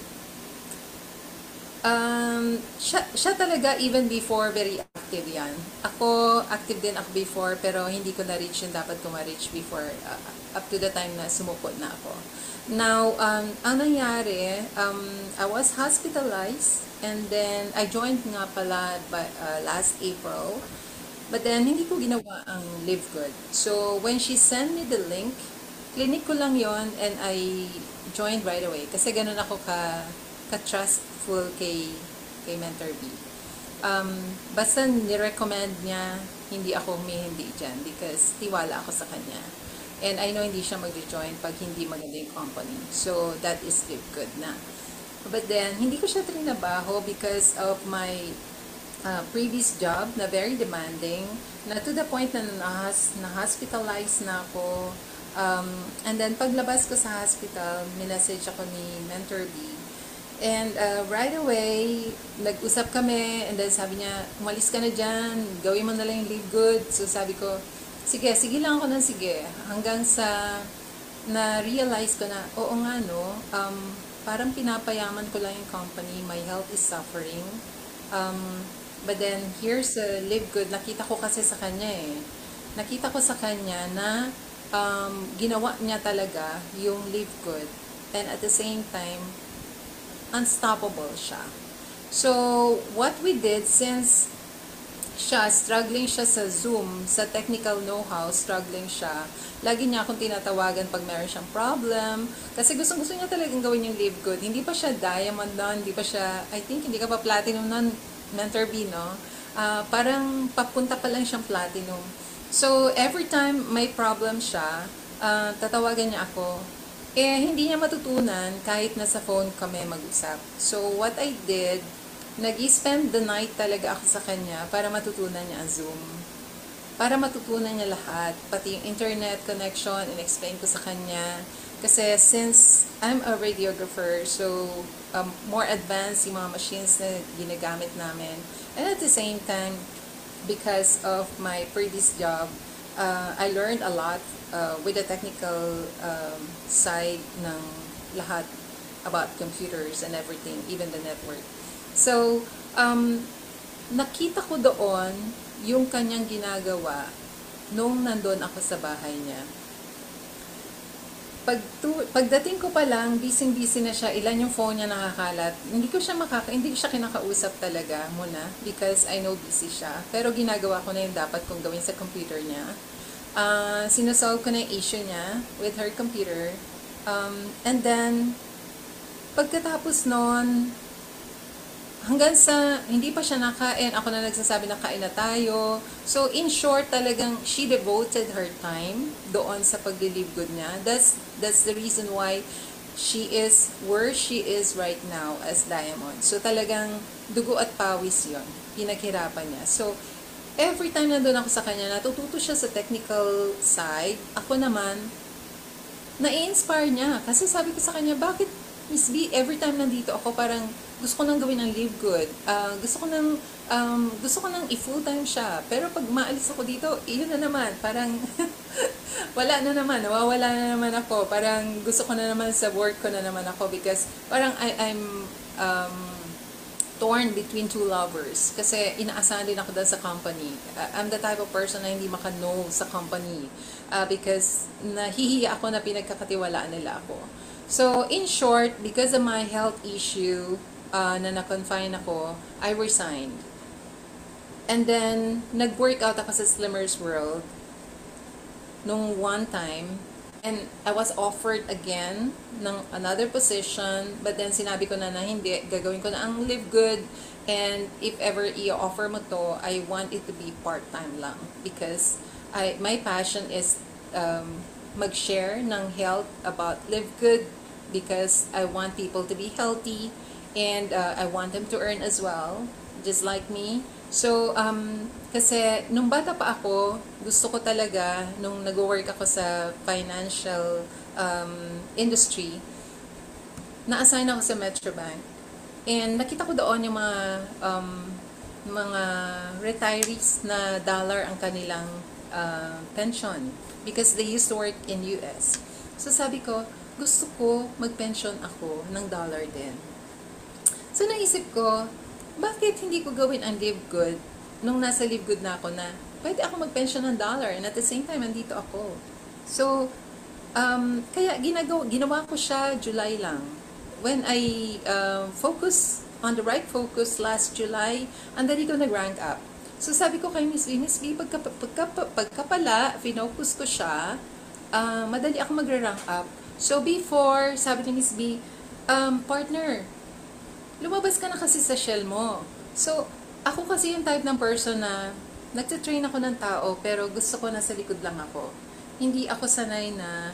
siya talaga even before very active yan. Ako, active din ako before, pero hindi ko na-reach yung dapat ko ma-reach before, up to the time na sumupot na ako. Now, ang nangyari, I was hospitalized, and then I joined nga pala last April. But then, hindi ko ginawa ang Live Good. So, when she sent me the link, clinic ko lang yon and I joined right away. Kasi ganun ako ka-trustful kay Mentor B. Basta nirecommend niya, hindi ako humihindi dyan because tiwala ako sa kanya. And I know hindi siya mag-join pag hindi maganda yung company. So, that is Live Good na. But then, hindi ko siya trinabaho because of my previous job na very demanding, na to the point na na-hospitalize na ako, And then paglabas ko sa hospital, minessage ako ni Mentor B. And right away, nag-usap kami, and then sabi niya, umalis ka na dyan, gawin mo na lang yung Live Good. So sabi ko, sige lang ako ng sige. Hanggang sa na-realize ko na, oo nga no, parang pinapayaman ko lang yung company, my health is suffering. But then, here's Live Good, nakita ko kasi sa kanya nakita ko sa kanya na ginawa niya talaga yung Live Good, and at the same time unstoppable siya. So what we did, since struggling siya sa Zoom, sa technical know-how, struggling siya, lagi niya akong tinatawagan pag meron siyang problem, kasi gusto niya talagang gawin yung Live Good. Hindi pa siya diamond nun, hindi pa siya, I think hindi ka pa platinum nun, Mentor B, no? Parang papunta pa lang siyang platinum. So, every time may problem siya, tatawagan niya ako. Hindi niya matutunan kahit nasa phone kami mag-usap. So, what I did, nag-spend the night talaga ako sa kanya para matutunan niya ang Zoom. Para matutunan niya lahat. Pati yung internet connection, in-explain ko sa kanya. Kasi since I'm a radiographer, so more advanced yung mga machines na ginagamit namin. And at the same time, because of my previous job, I learned a lot with the technical side ng lahat about computers and everything, even the network. So, nakita ko doon yung kanyang ginagawa nung nandun ako sa bahay niya. Pagdating ko pa lang, busy na siya, ilan yung phone niya nakakalat. Hindi ko siya kinakausap talaga muna because I know busy siya. Pero ginagawa ko na yung dapat kong gawin sa computer niya. Sinasolve ko na yung issue niya with her computer. And then, pagkatapos nun, hanggang sa hindi pa siya nakain, ako na nagsasabi na kain na tayo. So, in short, talagang she devoted her time doon sa pag-Live Good niya. That's the reason why she is where she is right now as Diamond. So, talagang dugo at pawis yon, pinaghirapan niya. So, every time nandun ako sa kanya, natututo siya sa technical side. Ako naman, na-inspire niya. Kasi sabi ko sa kanya, bakit Miss B, every time nandito ako, parang gusto ko nang gawin ang Live Good. Gusto ko nang i-full time siya. Pero pag maalis ako dito, iyon na naman. Parang wala na naman. Nawawala na naman ako. Parang gusto ko na naman sa work ko na naman ako because parang I'm torn between two lovers. Kasi inaasahan din ako dahil sa company. I'm the type of person na hindi maka-no sa company. Because nahihiya ako na pinagkakatiwalaan nila ako. So, in short, because of my health issue na na-confine ako, I resigned. And then, nag-workout ako sa Slimmers World nung one time. And I was offered again ng another position. But then, sinabi ko na hindi, gagawin ko na ang Live Good. And if ever i-offer mo to, I want it to be part-time lang. Because my passion is mag-share ng health about Live Good because I want people to be healthy and I want them to earn as well, just like me. So, kasi nung bata pa ako, gusto ko talaga, nung nag-work ako sa financial industry, na-assign ako sa Metrobank. And nakita ko doon yung mga retirees na dollar ang kanilang pension because they used to work in US. So sabi ko, gusto ko mag-pension ako ng dollar din. So naisip ko, bakit hindi ko gawin ang Live Good nung nasa Live Good na ako na pwede ako mag-pension ng dollar and at the same time andito ako. So, kaya ginawa ko siya July lang. When I focus on the right focus last July, andali ko nag-rank up. So sabi ko kay Miss B, pagka pala, finocus ko siya, madali ako magre-rank up. So before, sabi ni Miss B, partner, lumabas ka na kasi sa shell mo. So, ako kasi yung type ng person na nagtitrain ako ng tao, pero gusto ko nasa likod lang ako. Hindi ako sanay na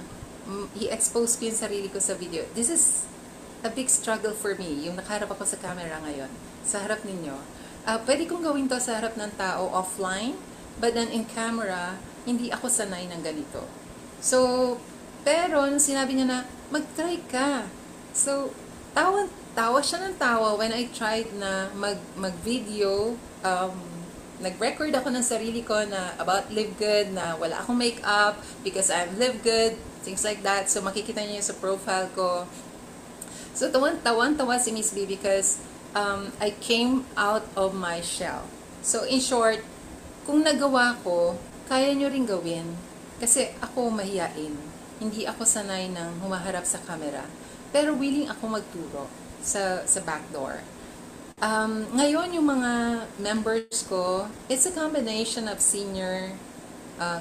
i-expose ko yung sarili ko sa video. This is a big struggle for me, yung nakaharap ako sa camera ngayon, sa harap ninyo. Pwede kong gawin to sa harap ng tao offline, but then in camera, hindi ako sanay ng ganito. So, Pero, nung sinabi niya na, mag-try ka. So, tawa siya ng tawa when I tried na mag-video. Nag-record ako ng sarili ko na about Live Good, na wala akong makeup because I'm Live Good, things like that. So, makikita niyo sa profile ko. So, tawan-tawa si Miss B because I came out of my shell. So, in short, kung nagawa ko, kaya nyo rin gawin. Kasi ako mahiyain. Hindi ako sanay ng humaharap sa camera. Pero willing ako magturo sa backdoor. Ngayon, yung mga members ko, it's a combination of senior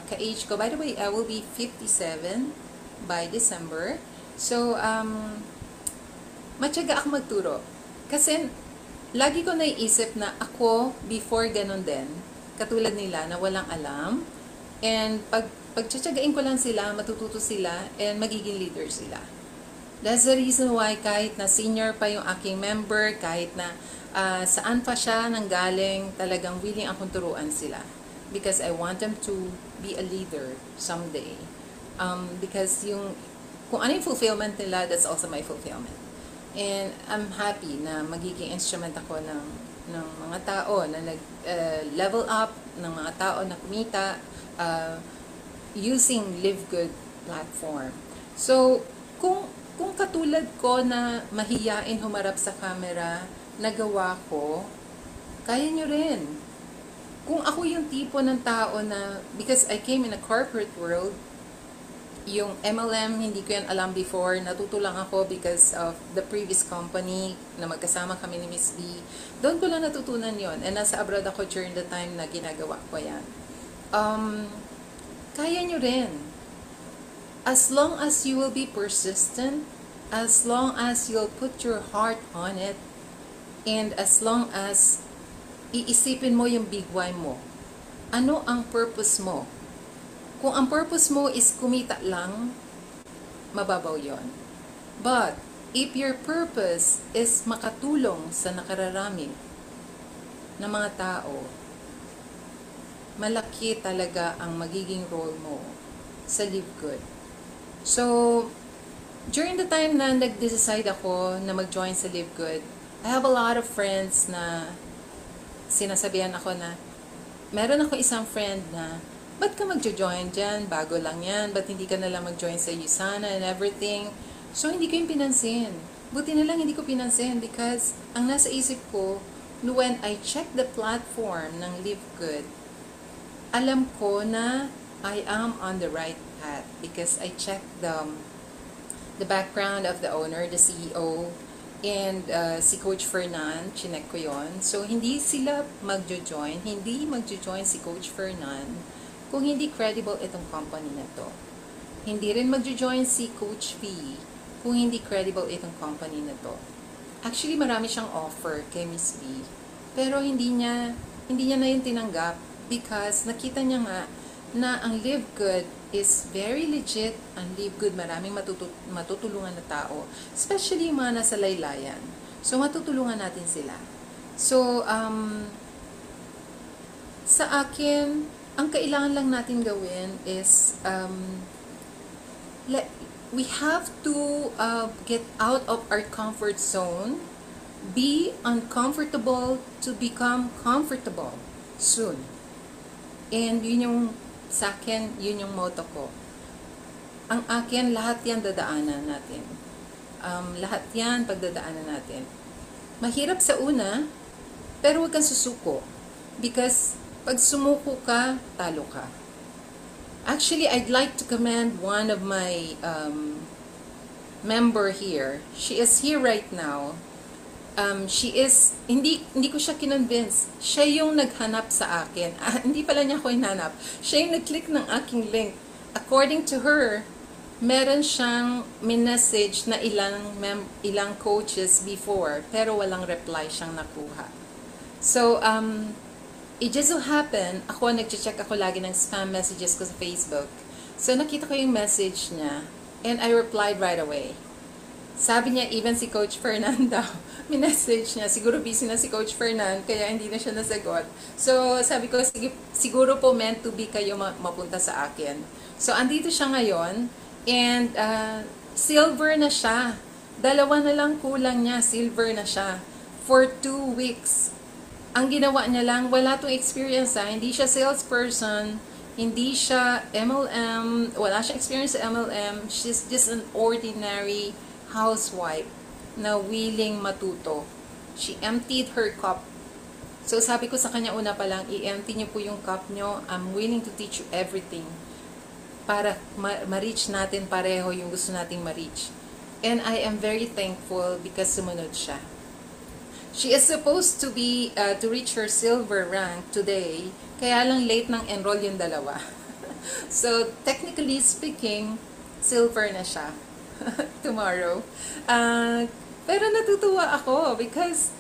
ka-age ko. By the way, I will be 57 by December. So, matyaga ako magturo. Kasi, lagi ko naiisip na ako, before ganun din, katulad nila na walang alam, and pagtsatsagain ko lang sila, matututo sila, and magiging leader sila. That's the reason why kahit na senior pa yung aking member, kahit na saan pa siya nanggaling, talagang willing akong turuan sila. Because I want them to be a leader someday. Because kung ano yung fulfillment nila, that's also my fulfillment. And I'm happy na magiging instrument ako ng mga tao na nag-level up, ng mga tao na kumita using Live Good platform. So, kung katulad ko na mahiyain humarap sa camera, nagawa ko, kaya nyo rin. Kung ako yung tipo ng tao na, because I came in a corporate world, yung MLM, hindi ko yan alam before. Natuto lang ako because of the previous company na magkasama kami ni Miss B. Doon ko lang natutunan yon. And nasa abroad ako during the time na ginagawa ko yan. Kaya nyo rin. As long as you will be persistent, as long as you'll put your heart on it, and as long as iisipin mo yung big why mo. Ano ang purpose mo? Kung ang purpose mo is kumita lang, mababaw yon. But, if your purpose is makatulong sa nakararami ng mga tao, malaki talaga ang magiging role mo sa Live Good. So, during the time na nag-decide ako na mag-join sa Live Good, I have a lot of friends na sinasabihan ako na, meron ako isang friend na, ba't ka mag-join dyan? Bago lang yan. Ba't hindi ka nalang mag-join sa USANA and everything? So, hindi ko yung pinansin. Buti na lang hindi ko pinansin because ang nasa isip ko, when I check the platform ng Live Good, alam ko na I am on the right path because I checked the background of the owner, the CEO, and si Coach Fernan, chinek ko yon. So, hindi sila mag-join. Hindi mag-join si Coach Fernan kung hindi credible itong company na to. Hindi rin mag-join si Coach V kung hindi credible itong company na to. Actually, marami siyang offer kay Miss B. Pero hindi niya na yun tinanggap because nakita niya nga na ang Live Good is very legit. Ang Live Good, maraming matutulungan na tao. Especially yung mga nasa laylayan. So, matutulungan natin sila. So, sa akin, ang kailangan lang natin gawin is we have to get out of our comfort zone, be uncomfortable to become comfortable soon. And yun yung sa akin, yun yung motto ko. Ang akin, lahat yan dadaanan natin. Lahat yan pagdadaanan natin. Mahirap sa una, pero huwag kang susuko. Because pag sumuko ka, talo ka. Actually, I'd like to commend one of my member here. She is here right now. She is, hindi ko siya kinonvince. Siya yung naghanap sa akin. Hindi pala niya ako hinanap. Siya yung nag-click ng aking link. According to her, meron siyang minessage na ilang coaches before, pero walang reply siyang nakuha. So, it just so happened, nag-check ako lagi ng spam messages ko sa Facebook. So, nakita ko yung message niya, and I replied right away. Sabi niya, even si Coach Fernando, minessage niya, siguro busy na si Coach Fernan, kaya hindi na siya nasagot. So, sabi ko, siguro po meant to be kayo mapunta sa akin. So, andito siya ngayon, And silver na siya. Dalawa na lang kulang niya, silver na siya. For 2 weeks. Ang ginawa niya lang, wala tong experience hindi siya salesperson, hindi siya MLM, wala siya experience sa MLM, she's just an ordinary housewife na willing matuto. She emptied her cup. So sabi ko sa kanya una pa lang, i-empty niyo po yung cup niyo, I'm willing to teach you everything para ma-reach natin pareho yung gusto nating ma-reach. And I am very thankful because sumunod siya. She is supposed to be to reach her silver rank today, kaya lang late nang enroll yung dalawa. So technically speaking, silver na siya tomorrow. Pero natutuwa ako because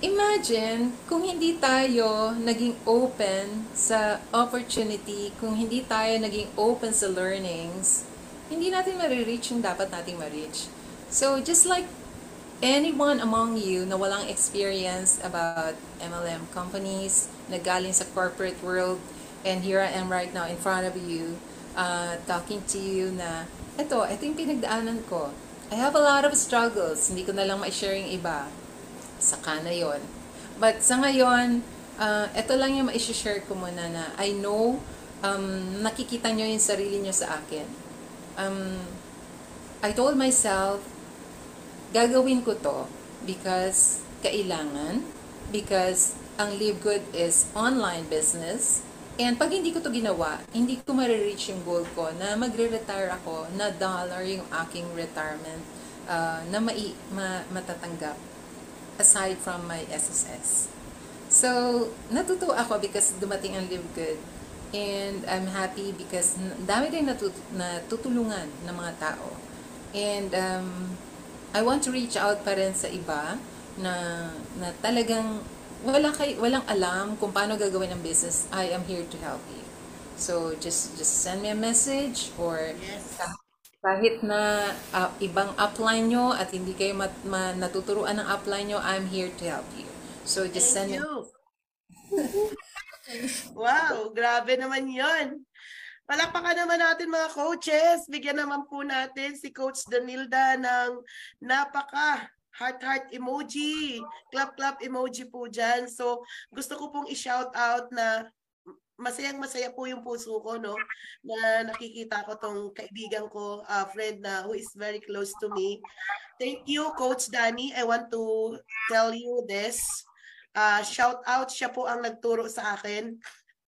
imagine kung hindi tayo naging open sa opportunity, kung hindi tayo naging open sa learnings, hindi natin ma-reach yung dapat nating ma-reach. So just like anyone among you na walang experience about MLM companies, na galing sa corporate world, and here I am right now in front of you, talking to you na, ito yung pinagdaanan ko. I have a lot of struggles, hindi ko na lang ma-share yung iba. Saka na yon. But sa ngayon, ito lang yung ma-share ko muna na I know, nakikita nyo yung sarili nyo sa akin. I told myself, gagawin ko to because kailangan, because ang Live Good is online business, and pag hindi ko to ginawa, hindi ko ma-reach yung goal ko na magre-retire ako, na dollar yung aking retirement na matatanggap aside from my SSS. So, natutuwa ako because dumating ang Live Good, and I'm happy because dami din natutulungan ng mga tao. And I want to reach out pa rin sa iba na talagang walang alam kung paano gagawin ang business. I am here to help you. So just send me a message, or kahit na ibang upline nyo at hindi kayo natuturuan ng upline nyo, I'm here to help you. So just send me. Wow, grabe naman yon. Palakpakan naman natin mga coaches. Bigyan naman po natin si Coach Danilda ng napaka heart emoji, clap emoji po dyan. So gusto ko pong i-shout out na masayang-masaya po yung puso ko, no, na nakikita ko tong kaibigan ko, friend na who is very close to me. Thank you, Coach Danny. I want to tell you this. Shout out, siya po ang nagturo sa akin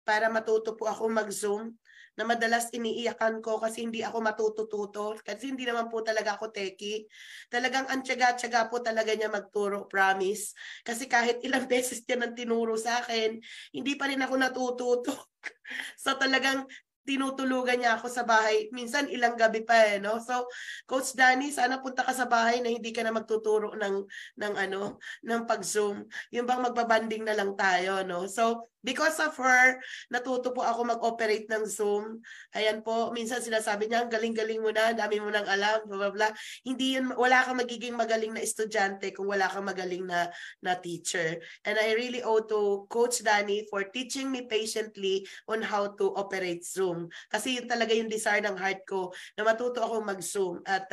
para matuto po ako mag-Zoom, na madalas iniiyakan ko kasi hindi ako matututo, kasi hindi naman po talaga ako techie. Talagang ang tiyaga-tiyaga po talaga niya magturo, promise. Kasi kahit ilang beses niya nang tinuro sa akin, hindi pa rin ako natututo. So talagang tinutulugan niya ako sa bahay. Minsan ilang gabi pa no. So Coach Danny, sana punta ka sa bahay na hindi ka na magtuturo ng pag-Zoom. Yung bang magbabanding na lang tayo, no. So because of her, natuto po ako mag-operate ng Zoom. Ayan po, minsan sinasabi niya, galing-galing mo na, dami mo nang alam, blah, blah, blah. Hindi yun, wala kang magiging magaling na estudyante kung wala kang magaling na teacher. And I really owe to Coach Danny for teaching me patiently on how to operate Zoom. Kasi yun talaga yung desire ng heart ko, na matuto ako mag-Zoom. At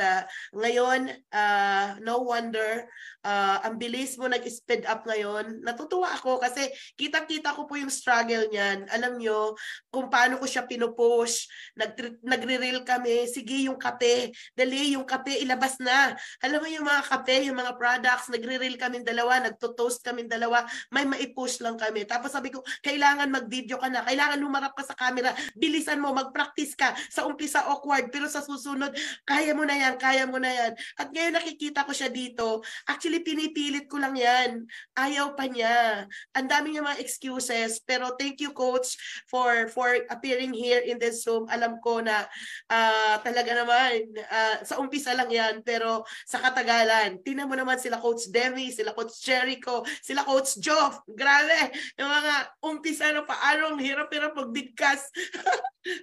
ngayon, no wonder, ang bilis mo nag-speed up ngayon. Natutuwa ako kasi kitang-kita ko po yung struggle niyan. Alam nyo, kung paano ko siya pinupush. Nagre-reel kami, sige yung kape, dali yung kape, ilabas na. Alam mo yung mga kape, yung mga products, nagre-reel kami dalawa, nagto-toast kami dalawa, may maipush lang kami. Tapos sabi ko, kailangan mag-video ka na, kailangan humarap ka sa camera, bilisan mo, mag-practice ka. Sa umpisa awkward, pero sa susunod, kaya mo na yan, kaya mo na yan. At ngayon nakikita ko siya dito, actually pinipilit ko lang yan. Ayaw pa niya. Ang dami niya mga excuses, pero thank you Coach for appearing here in this Zoom. Alam ko na talaga naman sa umpisa lang yan, pero sa katagalan, tingnan mo naman sila Coach Demi, sila Coach Jericho, sila Coach Joff, grabe, yung mga umpisa na paanong hirap-hirap magbigkas.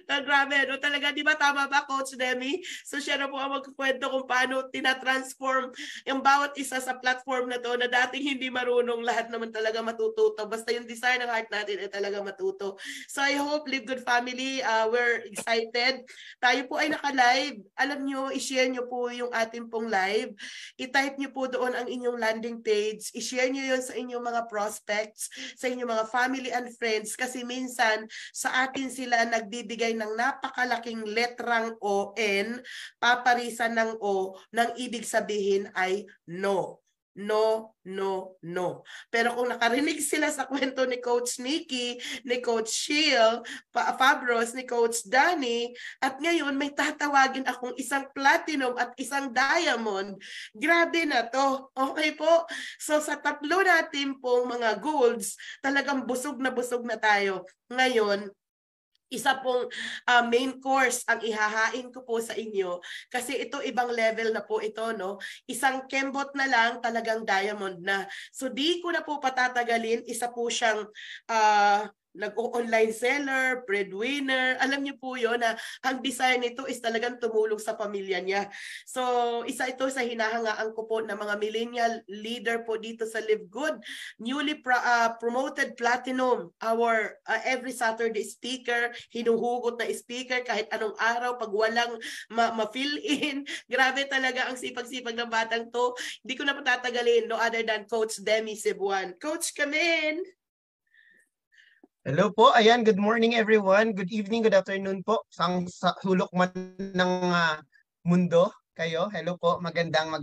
Grabe, no? Talaga, di ba tama ba, Coach Demi? So siya na po ang magkukwento kung paano tinatransform yung bawat isa sa platform na to na dating hindi marunong, lahat naman talaga matututo. Basta yung desire ng heart natin ay talaga matuto. So I hope, Live Good Family, we're excited. Tayo po ay naka-live. Alam nyo, i-share nyo po yung ating pong live. I-type nyo po doon ang inyong landing page. I-share nyo yun sa inyong mga prospects, sa inyong mga family and friends. Kasi minsan, sa atin sila nagbibigay ng napakalaking letrang O-N, paparisan ng O, nang ibig sabihin ay no. No, no, no. Pero kung nakarinig sila sa kwento ni Coach Nikki, ni Coach Sheil, Fabros, ni Coach Danny, at ngayon may tatawagin akong isang platinum at isang diamond, grabe na to. Okay po? So sa tatlo natin pong mga golds, talagang busog na tayo. Ngayon, isa pong main course ang ihahain ko po sa inyo kasi ito ibang level na po ito, no? Isang kembot na lang talagang diamond na. So di ko na po patatagalin, isa po siyang nag-online seller, breadwinner. Alam niyo po yun na ang desire nito is talagang tumulong sa pamilya niya. So isa ito sa hinahangaan ko po ng mga millennial leader po dito sa Live Good. Newly promoted platinum, our every Saturday speaker, hinuhugot na speaker kahit anong araw pag walang ma-fill in. Grabe talaga ang sipag-sipag ng batang to. Hindi ko na patatagalin, no other than Coach Demi Cebuan. Coach, come in! Hello po. Ayan, good morning everyone. Good evening, good afternoon po. Sa sulok man ng mundo kayo. Hello po. Magandang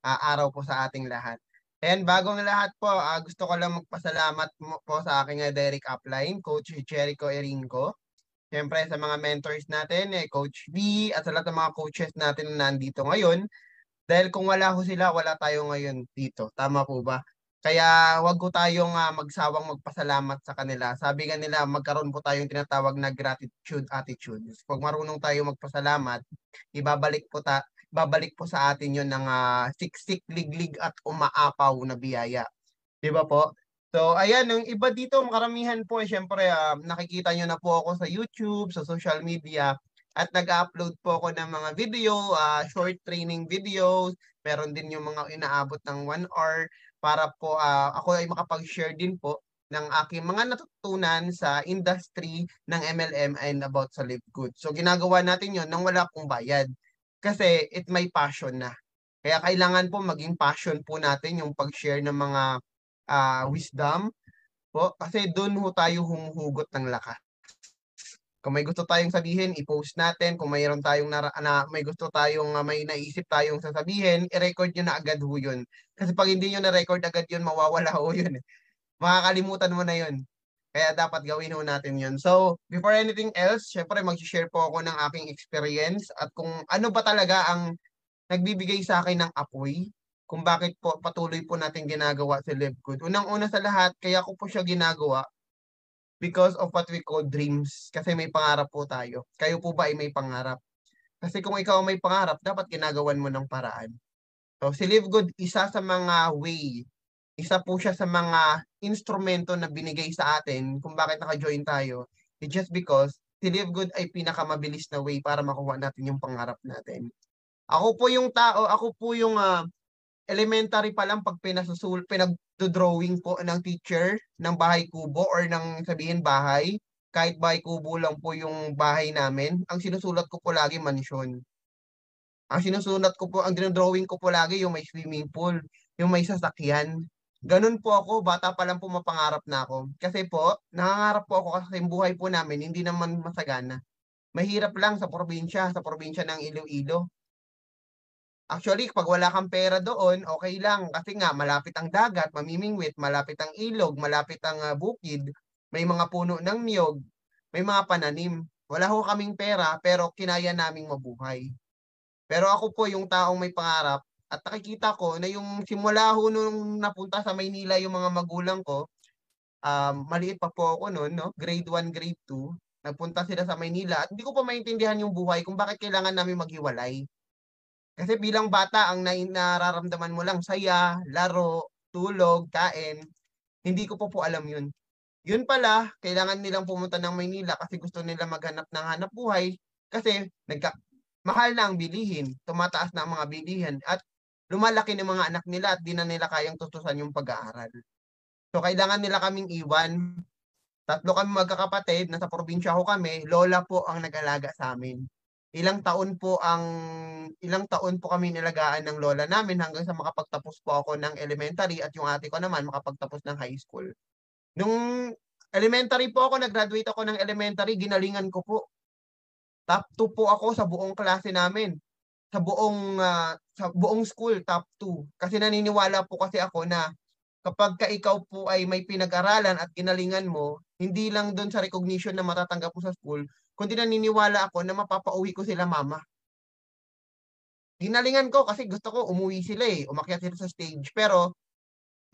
araw po sa ating lahat. And bago ng lahat po, gusto ko lang magpasalamat po sa aking direct upline, Coach Jericho Erinco. Siyempre sa mga mentors natin, Coach B, at sa lahat ng mga coaches natin na nandito ngayon. Dahil kung wala ho sila, wala tayo ngayon dito. Tama po ba? Kaya wag ko tayong magsawang magpasalamat sa kanila. Sabi nga nila, magkaroon po tayong tinatawag na gratitude attitude. Pag marunong tayo magpasalamat, babalik po sa atin yun ng siksik, liglig at umaapaw na biyaya. Di ba po? So, ayan, yung iba dito, karamihan po, syempre, nakikita nyo na po ako sa YouTube, sa social media, at nag-upload po ako ng mga video, short training videos, meron din yung mga inaabot ng 1 hour, para po ako ay makapag-share din po ng aking mga natutunan sa industry ng MLM and about sa Live Good. So ginagawa natin yon nang wala pong bayad kasi it may passion na. Kaya kailangan po maging passion po natin yung pag-share ng mga wisdom po kasi doon ho tayo humuhugot ng lakas. Kung may gusto tayong sabihin, i-post natin. Kung mayroon tayong may gusto tayong may naisip tayong sasabihin, i-record nyo na agad ho yun. Kasi pag hindi nyo na-record agad yun, mawawala ho yun. Makakalimutan mo na yun. Kaya dapat gawin ho natin yun. So, before anything else, syempre mag-share po ako ng aking experience at kung ano ba talaga ang nagbibigay sa akin ng apoy, kung bakit po patuloy po natin ginagawa sa Live Good. Unang-una sa lahat, kaya ko po siya ginagawa because of what we call dreams. Kasi may pangarap po tayo. Kayo po ba ay may pangarap? Kasi kung ikaw may pangarap, dapat ginagawan mo ng paraan. So, si Live Good, isa sa mga way, isa po siya sa mga instrumento na binigay sa atin kung bakit naka-join tayo. It's just because si Live Good ay pinakamabilis na way para makuha natin yung pangarap natin. Ako po yung elementary pa lang pag pinag-drawing po ng teacher ng bahay kubo or ng sabihin bahay, kahit bahay kubo lang po yung bahay namin, ang sinusulat ko po lagi mansyon. Ang dinodrawing ko po lagi yung may swimming pool, yung may sasakyan. Ganun po ako, bata pa lang po mapangarap na ako. Kasi po, nangangarap po ako kasi yung buhay po namin, hindi naman masagana. Mahirap lang sa probinsya ng Iloilo. Actually, pag wala kang pera doon, okay lang. Kasi nga, malapit ang dagat, mamimingwit, malapit ang ilog, malapit ang bukid, may mga puno ng niyog, may mga pananim. Wala ho kaming pera, pero kinaya naming mabuhay. Pero ako po yung taong may pangarap at nakikita ko na yung simula ho nung napunta sa Maynila yung mga magulang ko, maliit pa po ako noon, no? Grade 1, grade 2, nagpunta sila sa Maynila at hindi ko pa maintindihan yung buhay kung bakit kailangan namin maghiwalay. Kasi bilang bata, ang nararamdaman mo lang saya, laro, tulog, kain. Hindi ko po alam yun. Yun pala, kailangan nilang pumunta ng Maynila kasi gusto nila maghanap ng hanap buhay kasi mahal na ang bilihin, tumataas na ang mga bilihin at lumalaki ng mga anak nila at di na nila kayang tustusan yung pag-aaral. So kailangan nila kaming iwan. 3 kami magkakapatid, nasa probinsya ko kami, lola po ang nag-alaga sa amin. Ilang taon po kami nilagaan ng lola namin hanggang sa makapagtapos po ako ng elementary at yung ate ko naman makapagtapos ng high school. Nung elementary po ako, nag-graduate ako ng elementary, ginalingan ko po. Top 2 po ako sa buong klase namin. Sa buong school, top 2. Kasi naniniwala po kasi ako na kapag ikaw po ay may pinag-aralan at ginalingan mo, hindi lang doon sa recognition na matatanggap mo sa school, kundi naniniwala ako na mapapauwi ko sila mama. Ginalingan ko kasi gusto ko umuwi sila umakyat sila sa stage. Pero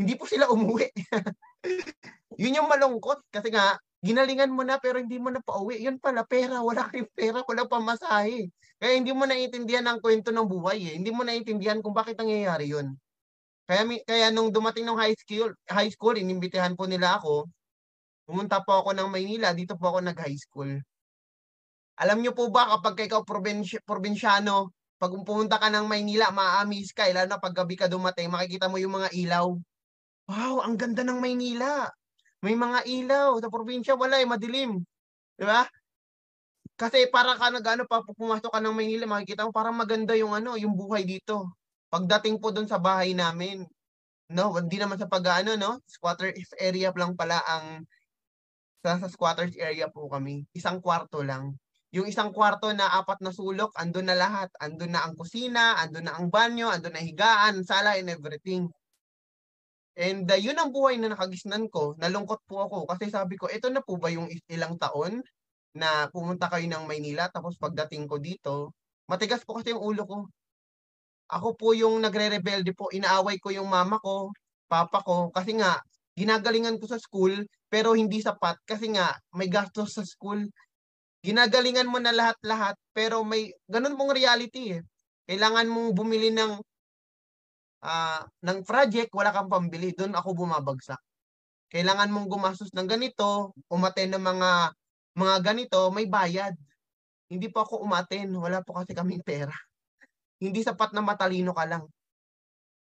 hindi po sila umuwi. Yun yung malungkot kasi nga, ginalingan mo na pero hindi mo na pauwi. Yun pala, pera. Wala kayong pera, wala pamasahe. Kaya hindi mo naiintindihan ang kwento ng buhay Hindi mo naiintindihan kung bakit nangyayari yun. Kaya nung dumating ng high school, inimbitahan po nila ako. Pumunta po ako ng Maynila, dito po ako nag-high school. Alam niyo po ba kapag ikaw probinsyano, pag pumunta ka ng Maynila, maa-amaze ka, lalo na pag gabi ka dumating, makikita mo yung mga ilaw. Wow, ang ganda ng Maynila. May mga ilaw. Sa probinsya, wala madilim. Di ba? Kasi para ka pumasok ka ng Maynila, makikita mo parang maganda yung buhay dito. Pagdating po doon sa bahay namin, no, hindi naman sa squatters area lang pala sa squatters area po kami. Isang kwarto lang. Yung isang kwarto na 4 na sulok, andun na lahat. Andun na ang kusina, andun na ang banyo, andun na higaan, sala, and everything. And yun ang buhay na nakagisnan ko. Nalungkot po ako kasi sabi ko, ito na po ba yung ilang taon na pumunta kayo ng Maynila tapos pagdating ko dito, matigas po kasi yung ulo ko. Ako po yung nagre-rebelde po. Inaaway ko yung mama ko, papa ko, kasi nga, ginagalingan ko sa school, pero hindi sapat kasi nga, may gastos sa school. Ginagalingan mo na lahat-lahat, pero may, ganun pong reality Kailangan mong bumili ng project, wala kang pambili. Doon ako bumabagsak. Kailangan mong gumastos ng ganito, umaten ng mga ganito, may bayad. Hindi po ako umaten, wala po kasi kaming pera. Hindi sapat na matalino ka lang.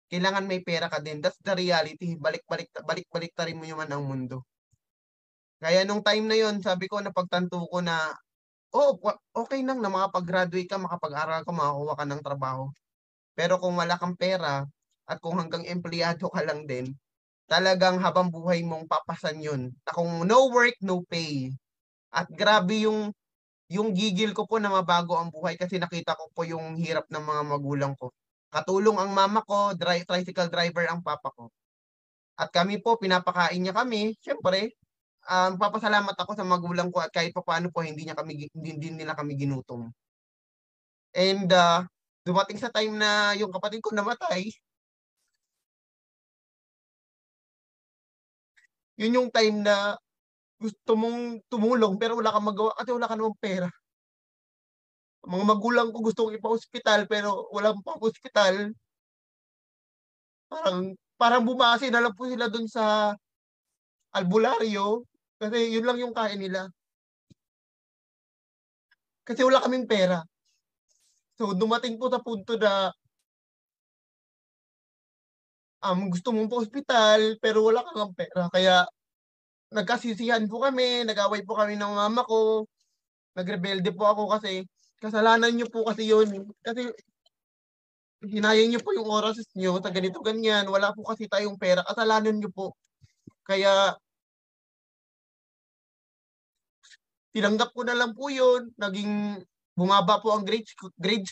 Kailangan may pera ka din. That's the reality. Balik-balik ta rin mo naman ang mundo. Kaya nung time na yon, sabi ko, napagtanto ko na, okay nang na makapag-graduate ka, makapag-aral ka, makakuha ka ng trabaho. Pero kung wala kang pera, at kung hanggang empleyado ka lang din, talagang habang buhay mong papasan yun. Kung no work, no pay. At grabe yung gigil ko po na mabago ang buhay kasi nakita ko po yung hirap ng mga magulang ko. Katulong ang mama ko, tricycle driver ang papa ko. At kami po, pinapakain niya kami. Siyempre, papasalamat ako sa magulang ko at kahit pa paano po hindi nila kami ginutom. And dumating sa time na yung kapatid ko namatay, yun yung time na gusto mong tumulong pero wala kang magawa kasi wala ka namang pera. Mga magulang ko gusto kong ipa-hospital pero wala pang hospital. Parang bumase na lang po sila dun sa albularyo kasi yun lang yung kain nila. Kasi wala kaming pera. So dumating po sa punto na gusto mong pa-hospital pero wala kang pera. Kaya nagkasisihan po kami, nag-away po kami ng mama ko. Nagrebelde po ako kasi kasalanan niyo po kasi yun. Kasi hinayang niyo po yung oras niyo sa ganito ganyan. Wala po kasi tayong pera. Kasalanan niyo po. Kaya tinanggap ko na lang po yun. Naging bumaba po ang grades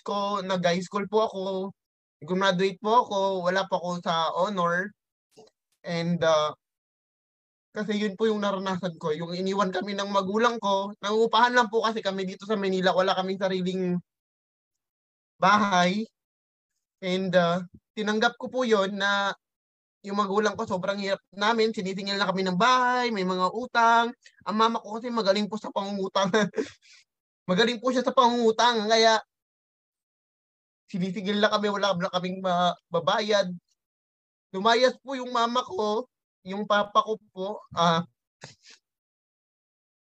ko. Nag-high school po ako. Graduate po ako. Wala pa ako sa honor. And kasi yun po yung naranasan ko. Yung iniwan kami ng magulang ko. Nangungupahan lang po kasi kami dito sa Manila. Wala kaming sariling bahay. And tinanggap ko po yun na yung magulang ko sobrang hirap namin. Sinisingil na kami ng bahay. May mga utang. Ang mama ko kasi magaling po sa pangungutang. Magaling po siya sa pangungutang. Kaya sinisingil na kami. Wala na kaming mababayad. Lumayas po yung mama ko. Yung papa ko po,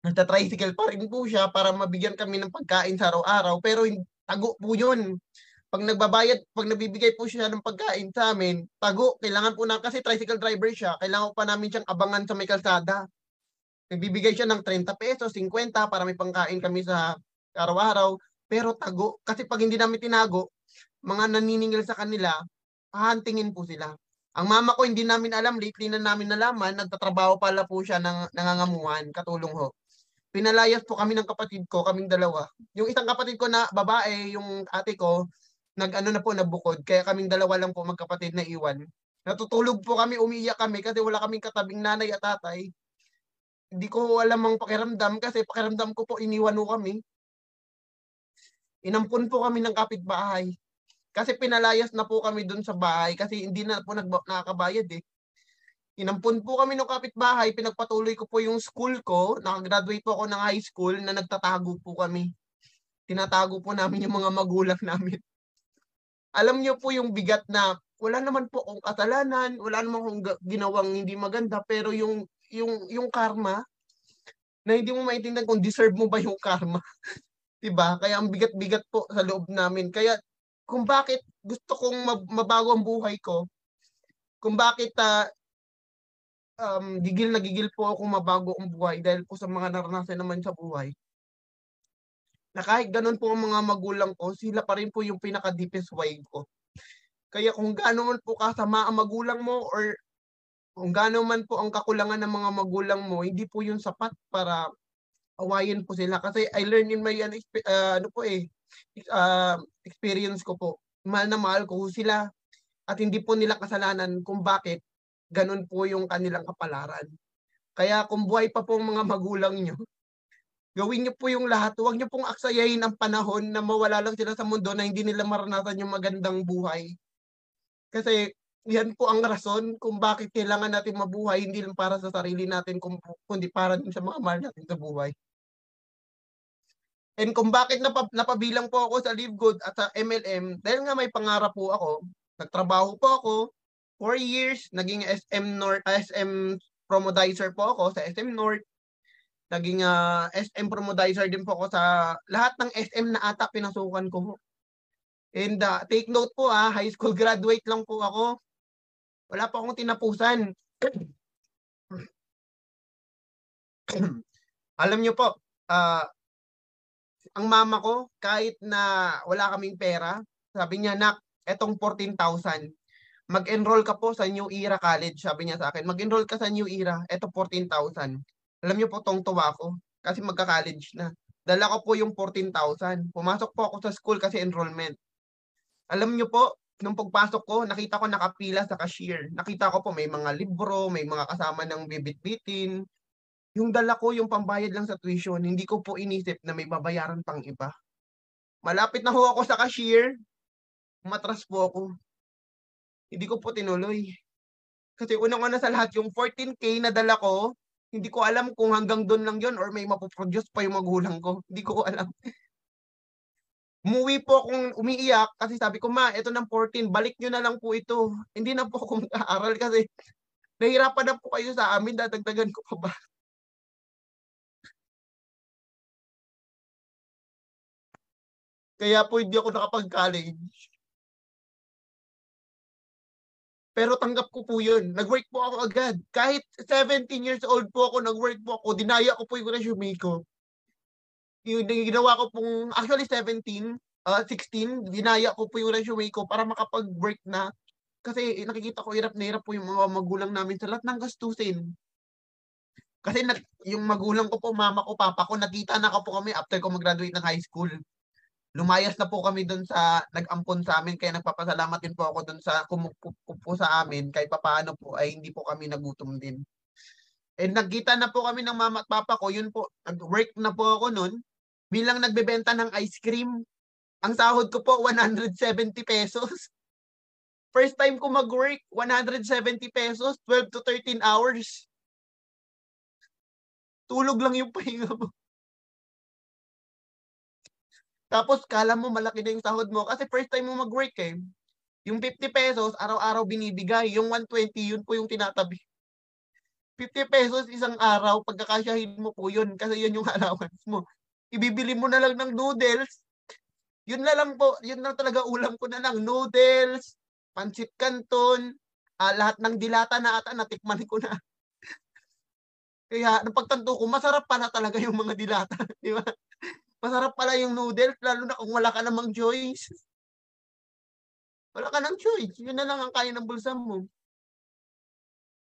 Nagta-tricycle pa rin po siya para mabigyan kami ng pagkain sa araw-araw, pero tago po yun. Pag nagbibigay po siya ng pagkain sa amin, tago, kailangan po kasi tricycle driver siya, kailangan pa namin siyang abangan sa may kalsada. Nagbibigay siya ng 30 pesos, 50 para may pangkain kami sa araw-araw, pero tago. Kasi pag hindi namin tinago, mga naniningil sa kanila, hahantingin po sila. Ang mama ko hindi namin alam, lately na namin nalaman, nagtatrabaho pala po siya ng nangangamuhan, katulong ho. Pinalayas po kami ng kapatid ko, kaming dalawa. Yung isang kapatid ko na babae, yung ate ko, nabukod. Kaya kaming dalawa lang po magkapatid na iwan. Natutulog po kami, umiiyak kami kasi wala kaming katabing nanay at tatay. Hindi ko alam ang pakiramdam kasi pakiramdam ko po iniwan po kami. Inampun po kami ng kapitbahay. Kasi pinalayas na po kami dun sa bahay kasi hindi na po nakakabayad eh. Inampun po kami ng kapitbahay, pinagpatuloy ko po yung school ko, nakagraduate po ako ng high school na nagtatago po kami. Tinatago po namin yung mga magulang namin. Alam niyo po yung bigat na wala naman po akong kasalanan, wala naman akong ginawang hindi maganda, pero yung karma, na hindi mo maintindihan kung deserve mo ba yung karma. Diba? Kaya ang bigat-bigat po sa loob namin. Kaya kung bakit gusto kong mabago ang buhay ko, kung bakit gigil na gigil po ako mabago ang buhay dahil po sa mga naranasan naman sa buhay. Na kahit ganun po ang mga magulang ko, sila pa rin po yung pinaka-deepest why ko. Kaya kung gaano man po kasama ang magulang mo or kung gaano man po ang kakulangan ng mga magulang mo, hindi po yun sapat para awayin po sila. Kasi I learned in my experience ko po, mahal na mahal ko sila at hindi po nila kasalanan kung bakit ganun po yung kanilang kapalaran. Kaya kung buhay pa po ang mga magulang nyo, gawin nyo po yung lahat. Huwag nyo pong aksayahin ang panahon na mawala lang sila sa mundo na hindi nila maranasan yung magandang buhay. Kasi yan po ang rason kung bakit kailangan natin mabuhay, hindi lang para sa sarili natin, kundi para din sa mga mahal natin sa buhay. And kung bakit napabilang po ako sa Live Good at sa MLM, dahil nga may pangarap po ako, nagtrabaho po ako, 4 years, naging SM Promodizer po ako sa SM North. Naging SM Promodizer din po ako sa lahat ng SM na ata pinasukan ko. And take note po high school graduate lang po ako. Wala pa akong tinapusan. Alam niyo po, ang mama ko, kahit na wala kaming pera, sabi niya, nak, etong 14,000. Mag-enroll ka po sa New Era College, sabi niya sa akin. Mag-enroll ka sa New Era, eto 14,000. Alam niyo po, tuwa ako kasi magka-college na. Dala ko po yung 14,000. Pumasok po ako sa school kasi enrollment. Alam niyo po, nung pagpasok ko, nakita ko nakapila sa cashier. Nakita ko po may mga libro, may mga kasama ng bibit-bitin. Yung dala ko, yung pambayad lang sa tuition, hindi ko po inisip na may babayaran pang iba. Malapit na ho ako sa cashier, matras po ako. Hindi ko po tinuloy. Kasi unang-una sa lahat, yung 14K na dala ko, hindi ko alam kung hanggang doon lang yon or may mapoproduce pa yung magulang ko. Hindi ko alam. Umuwi po akong umiiyak kasi sabi ko, ma, ito ng 14, balik nyo na lang po ito. Hindi na po ako mag-aaral kasi nahirapan na po kayo sa amin, dadagdagan ko pa ba? Kaya po hindi ako nakapag-college. Pero tanggap ko po yun. Nag-work po ako agad. Kahit 17 years old po ako, nag-work po ako. Dinaya ko po yung resume ko. Yung ginawa ko pong, actually 16, dinaya ko po yung resume ko para makapag-work na. Kasi nakikita ko hirap na hirap po yung mga magulang namin sa lahat ng gastusin. Kasi yung magulang ko po, mama ko, papa ko, nakita na ko po kami after ko mag-graduate ng high school. Lumayas na po kami doon sa nag-ampon sa amin, kaya nagpapasalamat din po ako doon sa kumupo sa amin, kahit papaano po ay hindi po kami nagutom din. And nagkita na po kami ng mama at papa ko, yun po, nag-work na po ako noon, bilang nagbebenta ng ice cream. Ang sahod ko po, 170 pesos. First time ko mag-work, 170 pesos, 12 to 13 hours. Tulog lang yung pahinga mo. Tapos, kala mo malaki na yung sahod mo kasi first time mo mag-work eh. Yung 50 pesos, araw-araw binibigay. Yung 120, yun po yung tinatabi. 50 pesos isang araw, pagkakasyahin mo po yun kasi yun yung allowance mo. Ibibili mo na lang ng noodles. Yun na lang po, yun lang talaga ulam ko na lang. Noodles, pancit canton, lahat ng dilata na ata natikman ko na. Kaya napagtanto ko, masarap pala talaga yung mga dilata. Di ba? Masarap pala yung noodles, lalo na kung wala ka namang choice. Wala ka ng choice. Yun na lang ang kaya ng bulsa mo.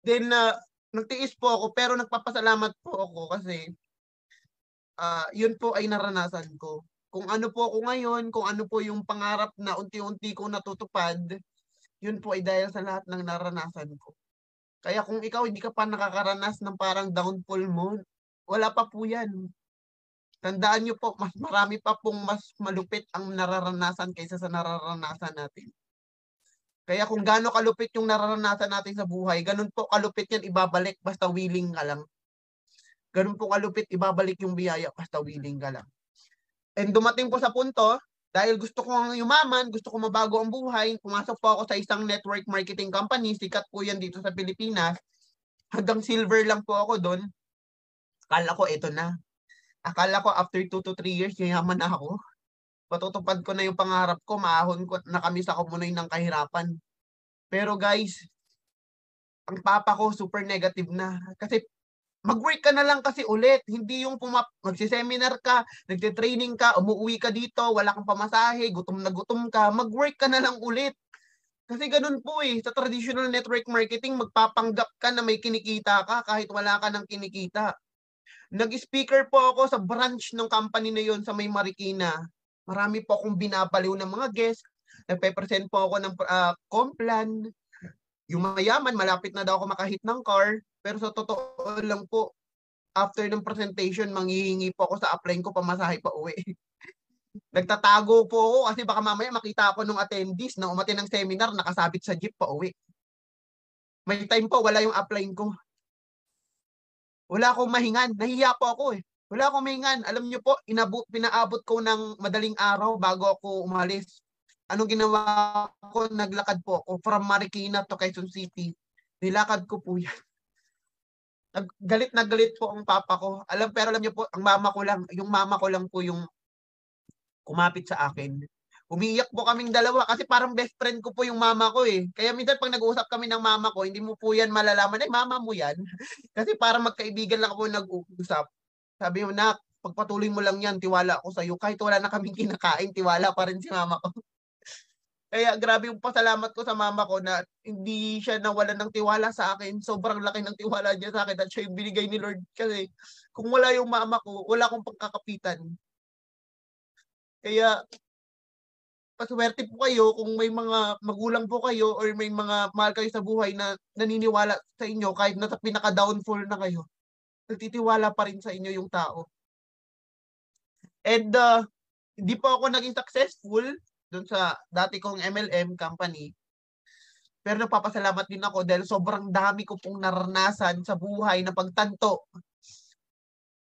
Then, nagtiis po ako, pero nagpapasalamat po ako kasi yun po ay naranasan ko. Kung ano po ako ngayon, kung ano po yung pangarap na unti-unti ko natutupad, yun po ay dahil sa lahat ng naranasan ko. Kaya kung ikaw hindi ka pa nakakaranas ng parang downfall mo, wala pa po yan. Tandaan nyo po, mas marami pa pong mas malupit ang nararanasan kaysa sa nararanasan natin. Kaya kung gaano kalupit yung nararanasan natin sa buhay, ganun po kalupit yan ibabalik basta willing ka lang. Ganun po kalupit ibabalik yung biyaya basta willing ka lang. And dumating po sa punto, dahil gusto ko yumaman, gusto ko mabago ang buhay, pumasok po ako sa isang network marketing company, sikat po yan dito sa Pilipinas. Hanggang silver lang po ako doon. Akala ko ito na. Akala ko after 2 to 3 years, yayaman na ako. Patutupad ko na yung pangarap ko, maahon ko na kami sa kumunoy ng kahirapan. Pero guys, ang papa ko super negative na. Kasi mag-work ka na lang kasi ulit. Hindi yung magsiseminar ka, nagte-training ka, umuwi ka dito, wala kang pamasahe, gutom na gutom ka, mag-work ka na lang ulit. Kasi ganun po eh, sa traditional network marketing, magpapanggap ka na may kinikita ka kahit wala ka ng kinikita. Nag-speaker po ako sa branch ng company na yon sa May Marikina. Marami po akong binabaliw ng mga guests. Nagpe-present po ako ng Complan. Yung mayaman, malapit na daw ako makahit ng car. Pero sa totoo lang po, after ng presentation, manghihingi po ako sa upline ko, pamasahe pa uwi. Nagtatago po ako kasi baka mamaya makita ako ng attendees na umatin ng seminar, nakasabit sa jeep pa uwi. May time po, wala yung upline ko. Wala akong mahingan. Nahihiya po ako eh. Wala akong mahingan. Alam niyo po, pinaabot ko ng madaling araw bago ako umalis. Anong ginawa ko? Naglakad po ako from Marikina to Quezon City. Nilakad ko po yan. Galit na galit po ang papa ko. Pero alam niyo po, yung mama ko lang po yung kumapit sa akin. Umiiyak po kaming dalawa kasi parang best friend ko po yung mama ko eh. Kaya minsan pag nag-uusap kami ng mama ko, hindi mo po yan malalaman, ay mama mo yan. Kasi parang magkaibigan lang ako nag-uusap. Sabi mo, nak, pagpatuloy mo lang yan, tiwala ako sa'yo. Kahit wala na kaming kinakain, tiwala pa rin si mama ko. Kaya grabe yung pasalamat ko sa mama ko na hindi siya nawalan ng tiwala sa akin. Sobrang laki ng tiwala niya sa akin at siya yung binigay ni Lord. Kasi kung wala yung mama ko, wala akong pagkakapitan. Kaya paswerte po kayo kung may mga magulang po kayo or may mga mahal kayo sa buhay na naniniwala sa inyo kahit nasa pinaka-downfall na kayo. Nagtitiwala pa rin sa inyo yung tao. And hindi po ako naging successful doon sa dati kong MLM company. Pero napapasalamat din ako dahil sobrang dami ko pong naranasan sa buhay na pagtanto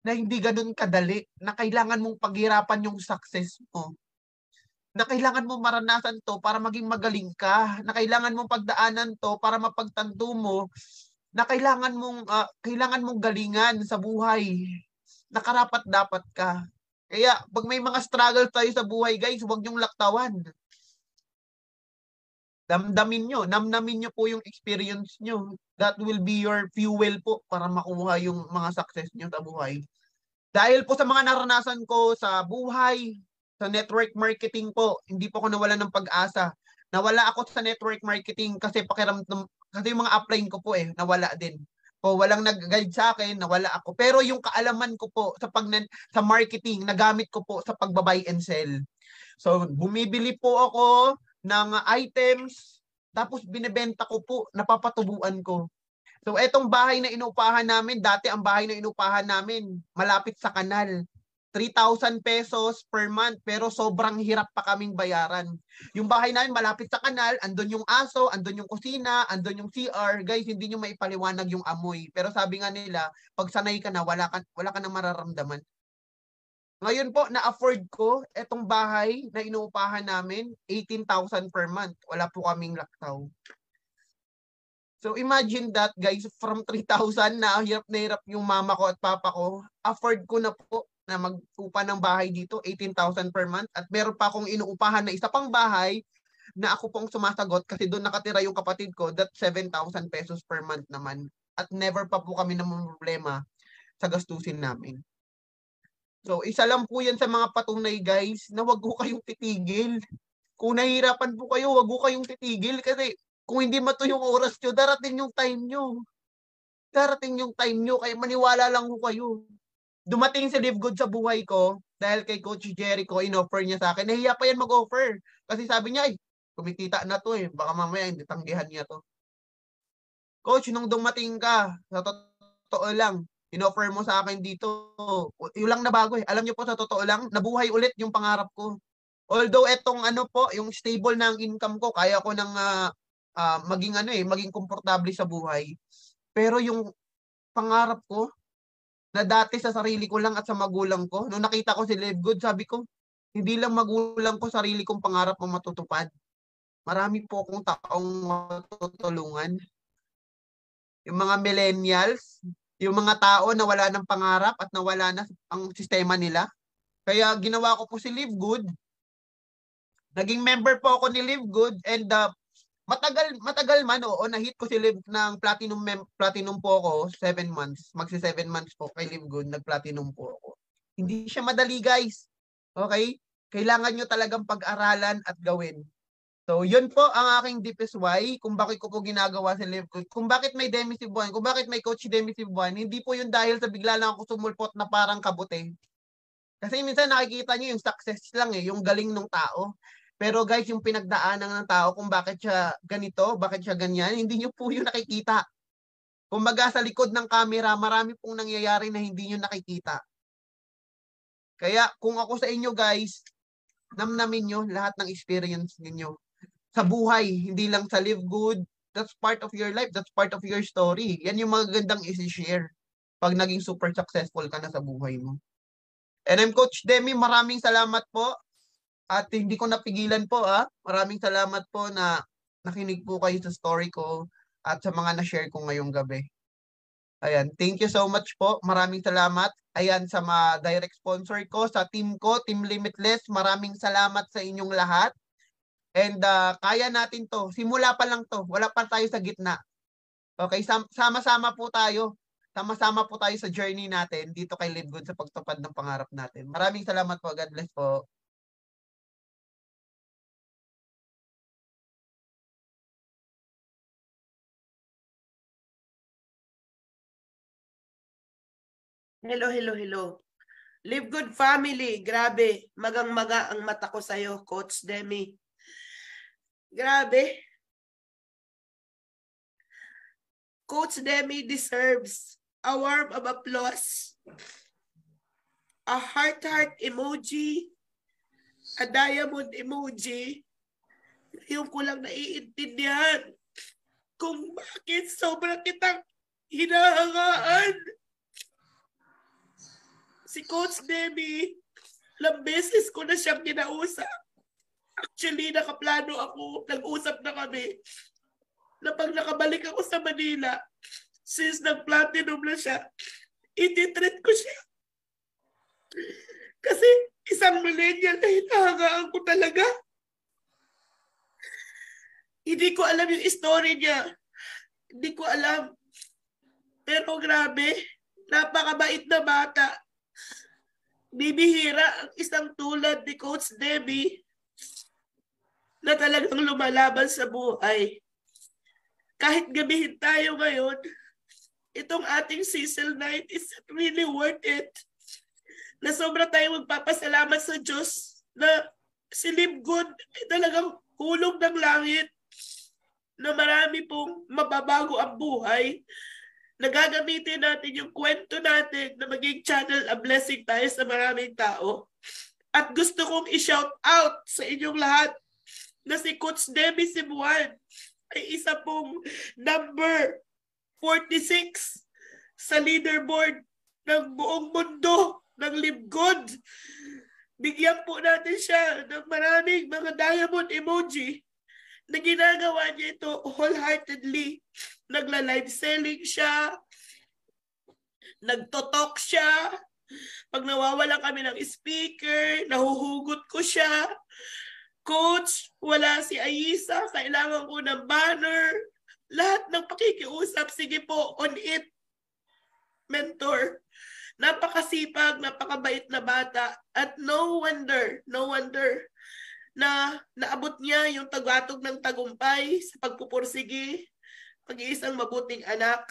na hindi ganun kadali, na kailangan mong paghirapan yung success mo. Na kailangan mong maranasan to para maging magaling ka. Na kailangan mong pagdaanan to para mapagtanto mo na kailangan mong galingan sa buhay. Na karapat-dapat ka. Kaya pag may mga struggles tayo sa buhay, guys, huwag niyong laktawan. Namnamin nyo po yung experience nyo. That will be your fuel po para makuha yung mga success nyo sa buhay. Dahil po sa mga naranasan ko sa buhay, sa network marketing po, hindi po ako nawalan ng pag-asa. Nawala ako sa network marketing kasi kasi yung mga upline ko po nawala din. O walang nag-guide sa akin, nawala ako. Pero yung kaalaman ko po sa marketing, nagamit ko po sa pagba-buy and sell. So, bumibili po ako ng items, tapos binebenta ko po, napapatubuan ko. So, etong bahay na inuupahan namin, dati ang bahay na inuupahan namin, malapit sa kanal. 3,000 pesos per month, pero sobrang hirap pa kaming bayaran. Yung bahay namin malapit sa kanal, andun yung aso, andun yung kusina, andun yung CR. Guys, hindi nyo maipaliwanag yung amoy. Pero sabi nga nila, pag sanay ka na, wala ka na mararamdaman. Ngayon po, na-afford ko etong bahay na inuupahan namin, 18,000 per month. Wala po kaming laktaw. So imagine that guys, from 3,000 na hirap yung mama ko at papa ko, afford ko na po na mag-upa ng bahay dito, 18,000 per month. At meron pa akong inuupahan na isa pang bahay na ako pong sumasagot kasi doon nakatira yung kapatid ko, that 7,000 pesos per month naman. At never pa po kami na problema sa gastusin namin. So isa lang po yan sa mga patunay guys na wag ko kayong titigil. Kung nahihirapan po kayo, wag ko kayong titigil kasi kung hindi mato yung oras nyo, darating yung time nyo. Darating yung time nyo, kaya maniwala lang ko kayo. Dumating si Live Good sa buhay ko dahil kay Coach Jericho, in-offer niya sa akin. Nahiya pa yan mag-offer. Kasi sabi niya, ay, kumikita na to eh. Baka mamaya hindi tanggihan niya to. Coach, nung dumating ka, sa totoo lang, in-offer mo sa akin dito, yun lang na bago eh. Alam niyo po sa totoo lang, nabuhay ulit yung pangarap ko. Although etong ano po, yung stable na ang income ko, kaya ko nang maging komportable sa buhay. Pero yung pangarap ko, na dati sa sarili ko lang at sa magulang ko, nung nakita ko si Live Good, sabi ko, hindi lang magulang ko, sarili kong pangarap ang matutupad. Marami po akong taong matutulungan. Yung mga millennials, yung mga tao na wala ng pangarap at nawala na ang sistema nila. Kaya ginawa ko po si Live Good. Naging member po ako ni Live Good and matagal man na-hit ko si Live ng platinum po ako 7 months. Magsi 7 months po kay Live Good, nag-platinum po ako. Hindi siya madali guys. Okay? Kailangan nyo talagang pag-aralan at gawin. So, yun po ang aking deepest why kung bakit ko po ginagawa si Live Good. Kung bakit may Demi Cebuan, kung bakit may Coach Demi Cebuan, hindi po yun dahil sa bigla lang ako sumulpot na parang kabute. Kasi minsan nakikita nyo yung success lang eh, yung galing ng tao. Pero guys, yung pinagdaanan ng tao kung bakit siya ganito, bakit siya ganyan, hindi nyo po yung nakikita. Kumbaga sa likod ng camera, marami pong nangyayari na hindi nyo nakikita. Kaya kung ako sa inyo guys, namnamin nyo lahat ng experience ninyo. Sa buhay, hindi lang sa Live Good. That's part of your life. That's part of your story. Yan yung magagandang isi-share pag naging super successful ka na sa buhay mo. And I'm Coach Demi. Maraming salamat po. At hindi ko napigilan po. Maraming salamat po na nakinig po kayo sa story ko at sa mga na-share ko ngayong gabi. Ayan. Thank you so much po. Maraming salamat. Ayan sa mga direct sponsor ko, sa team ko, Team Limitless. Maraming salamat sa inyong lahat. And kaya natin to. Simula pa lang to. Wala pa tayo sa gitna. Okay, sama-sama po tayo. Sama-sama po tayo sa journey natin dito kay Live Good sa pagtupad ng pangarap natin. Maraming salamat po. God bless po. Hello. Live Good family, grabe. Magang-maga ang mata ko sa'yo, Coach Demi. Grabe. Coach Demi deserves a warm of applause, a heart emoji, a diamond emoji. Yung ko lang naiintindihan kung bakit sobrang kitang hinahangaan. Si Coach Demi, ilang beses ko na siyang kinausap. Actually, nakaplano ako, nag-usap na kami na pag nakabalik ako sa Manila, since nag-platinum na siya, ititreat ko siya. Kasi isang millennial na hinahangaan ko talaga. Hindi ko alam yung story niya. Hindi ko alam. Pero grabe, napakabait na bata. Bibihira ang isang tulad ni Coach Demi na talagang lumalaban sa buhay. Kahit gabihin tayo ngayon, itong ating Cecil Night is really worth it. Na sobra tayong magpapasalamat sa Diyos na si Live Good ay talagang hulog ng langit na marami pong mababago ang buhay. Nagagamitin natin yung kwento natin na maging channel a blessing tayo sa maraming tao. At gusto kong i-shout out sa inyong lahat na si Coach Demi Cebuan ay isa pong number 46 sa leaderboard ng buong mundo ng Live Good. Bigyan po natin siya ng maraming mga diamond emoji na ginagawa niya ito wholeheartedly nagla-live selling siya, nagtotalk siya. Pag nawawala kami ng speaker, nahuhugot ko siya. Coach, wala si Aisa, kailangan ko ng banner. Lahat ng pakikiusap, sige po, on it. Mentor. Napakasipag, napakabait na bata. At no wonder na naabot niya yung tagatog ng tagumpay sa pagpupursige, pag-iisang mabuting anak.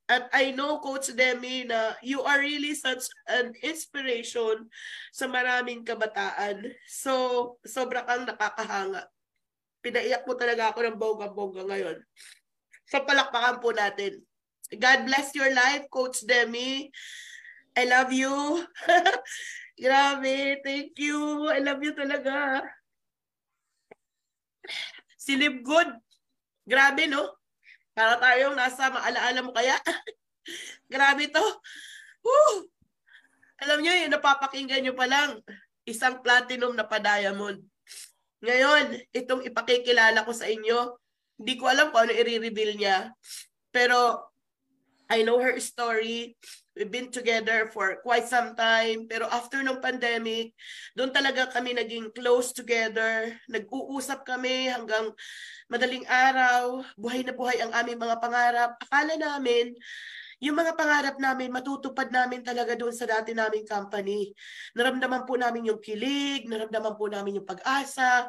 At I know, Coach Demi, na you are really such an inspiration sa maraming kabataan. So, sobra kang nakakahanga. Pinaiyak mo talaga ako ng bongga-bongga ngayon. So, palakpakan po natin. God bless your life, Coach Demi. I love you. Grabe, thank you. I love you talaga. Si Live Good. Grabe, no? Para tayong nasa maalaala mo kaya. Grabe to. Woo! Alam nyo, yung napapakinggan nyo pa lang, isang platinum na pa-diamond. Ngayon, itong ipakikilala ko sa inyo, hindi ko alam kung ano i-reveal niya. Pero, I know her story. We've been together for quite some time. Pero after ng pandemic, doon talaga kami naging close together. Nag-uusap kami hanggang madaling araw. Buhay na buhay ang aming mga pangarap. Akala namin, yung mga pangarap namin, matutupad namin talaga doon sa dati naming company. Naramdaman po namin yung kilig, naramdaman po namin yung pag-asa.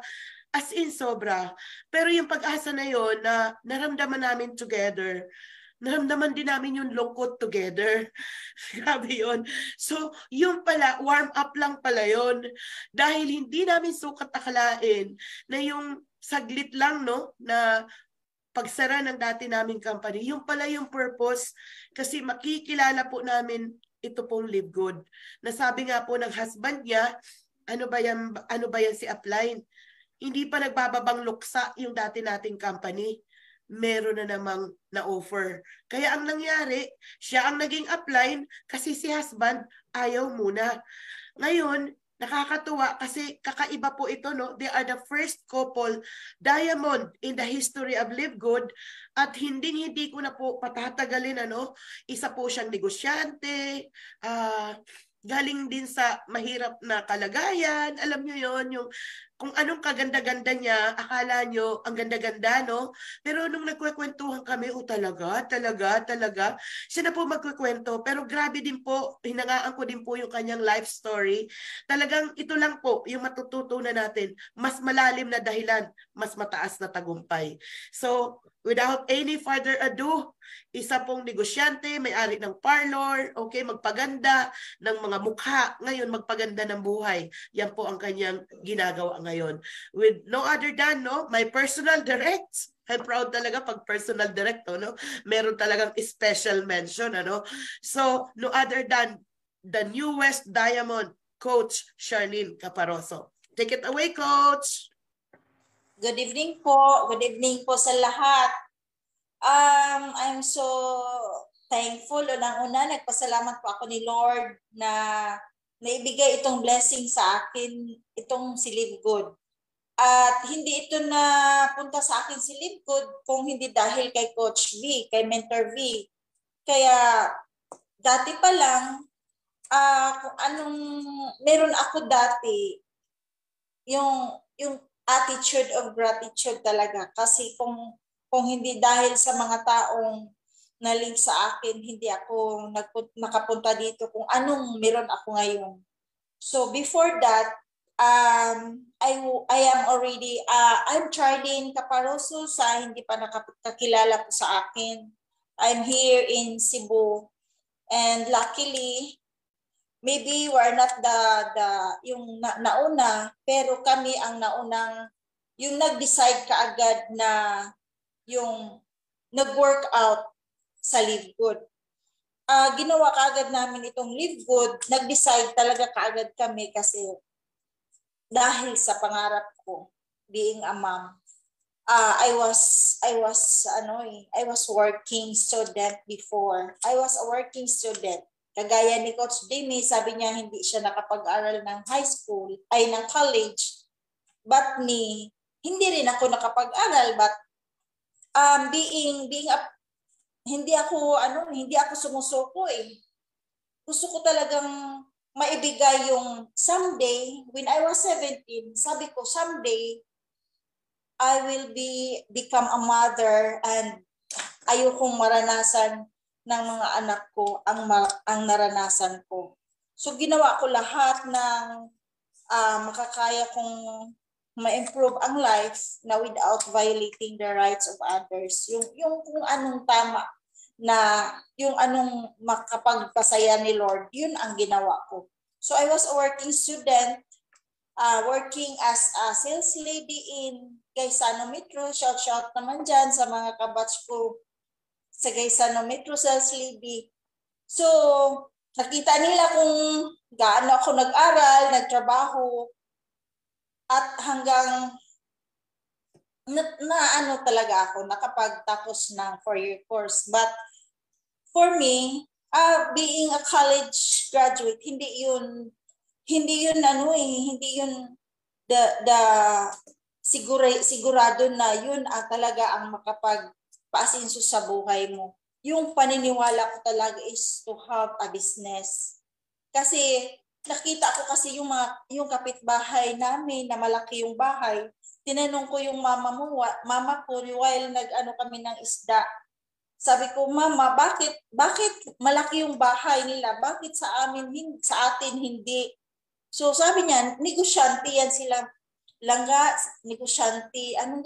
As in, sobra. Pero yung pag-asa na yun, na naramdaman namin together, naramdaman din namin yung lungkot together. Grabe yun. So, yung pala, warm up lang pala yun. Dahil hindi namin sukat akalain na yung saglit lang, no, na pagsara ng dati naming company, yung pala yung purpose, kasi makikilala po namin ito pong Live Good. Nasabi nga po ng husband niya, ano ba yan si Upline? Hindi pa nagbababang luksa yung dati nating company. Meron na namang na-offer. Kaya ang nangyari, siya ang naging upline kasi si husband ayaw muna. Ngayon, nakakatuwa kasi kakaiba po ito, no? They are the first couple diamond in the history of Live Good at hindi ko na po patatagalin, ano? Isa po siyang negosyante, galing din sa mahirap na kalagayan. Alam niyo yon, yung kung anong kaganda-ganda niya, akala nyo ang ganda-ganda, no? Pero nung nagkwekwentuhan kami, talaga. Siya na po magkwekwento. Pero grabe din po, hinangaan ko din po yung kanyang life story. Talagang ito lang po yung matututunan natin. Mas malalim na dahilan, mas mataas na tagumpay. So, without any further ado, isa pong negosyante, may-ari ng parlor, okay, magpaganda ng mga mukha. Ngayon, magpaganda ng buhay. Yan po ang kanyang ginagawa ngayon. With no other than, no, my personal direct. I'm proud talaga pag personal direct, no? Meron talagang special mention, ano? So, no other than the newest diamond, Coach Charlene Caparoso. Take it away, Coach. Good evening po. Good evening po sa lahat. I'm so thankful. Unang-una, nagpasalamat po ako ni Lord na naibigay itong blessing sa akin, itong si Live Good. At hindi ito na punta sa akin si Live Good kung hindi dahil kay Coach V, kay Mentor V. Kaya dati pa lang, kung anong meron ako dati, yung attitude of gratitude talaga. Kasi kung hindi dahil sa mga taong na-link sa akin, hindi ako nakapunta dito kung anong meron ako ngayon. So before that, I am already, I'm Charlene Caparoso sa hindi pa nakakilala po sa akin. I'm here in Cebu. And luckily, maybe we're not yung nauna, pero kami ang naunang, yung nag-decide kaagad na yung nag-workout sa Live Good. Ginawa kaagad namin itong Live Good, nag-decide talaga kaagad kami kasi dahil sa pangarap ko, being a mom. I was working student before. I was a working student. Kagaya ni Coach Demi, sabi niya hindi siya nakapag-aral ng high school, ay ng college. But hindi rin ako nakapag-aral. But being hindi ako sumusuko eh. Gusto ko talagang maibigay yung someday, when I was 17, sabi ko someday, I will become a mother and ayokong maranasan ng mga anak ko ang naranasan ko. So ginawa ko lahat ng makakaya kong ma-improve ang life na without violating the rights of others. Yung kung anong tama na yung anong makapagpasaya ni Lord, yun ang ginawa ko. So I was a working student, working as a sales lady in Gaisano Metro. Shout naman dyan sa mga kabatch ko sa Gaisano Metro sales lady. So, nakita nila kung gaano ako nag-aral, nagtrabaho, at hanggang talaga ako, nakapagtapos ng 4-year course. But for me, being a college graduate, hindi yun sigurado na yun talaga ang makapagpaasinso sa buhay mo. Yung paniniwala ko talaga is to have a business. Kasi nakita ko kasi yung kapitbahay namin na malaki yung bahay. Tinanong ko yung mama ko while kami ng isda. Sabi ko, "Mama, bakit malaki yung bahay nila? Bakit sa atin hindi?" So sabi niya, negosyante yan sila. Langga, negosyante. Anong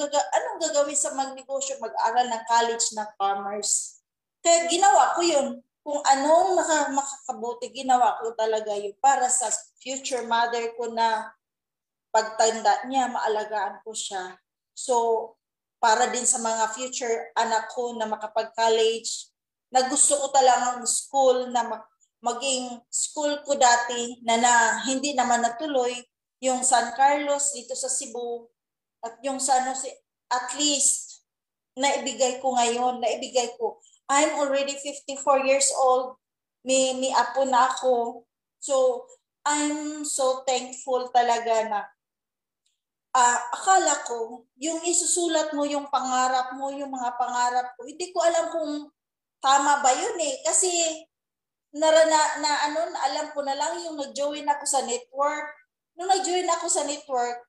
gagawin sa magnegosyo? Mag-aral ng college ng commerce. Kaya ginawa ko yun. Kung anong makakabuti, ginawa ko talaga yun para sa future mother ko na pagtanda niya, maalagaan ko siya. So, para din sa mga future anak ko na makapag-college, na gusto ko talagang school na maging school ko dati na hindi naman natuloy, yung San Carlos dito sa Cebu, at yung at least, naibigay ko. I'm already 54 years old. May apo na ako. So, I'm so thankful talaga na akala ko, yung isusulat mo, yung pangarap mo, yung mga pangarap ko, hindi ko alam kung tama ba yun eh. Kasi, alam ko na lang yung nag-join ako sa network. Nung nag-join ako sa network,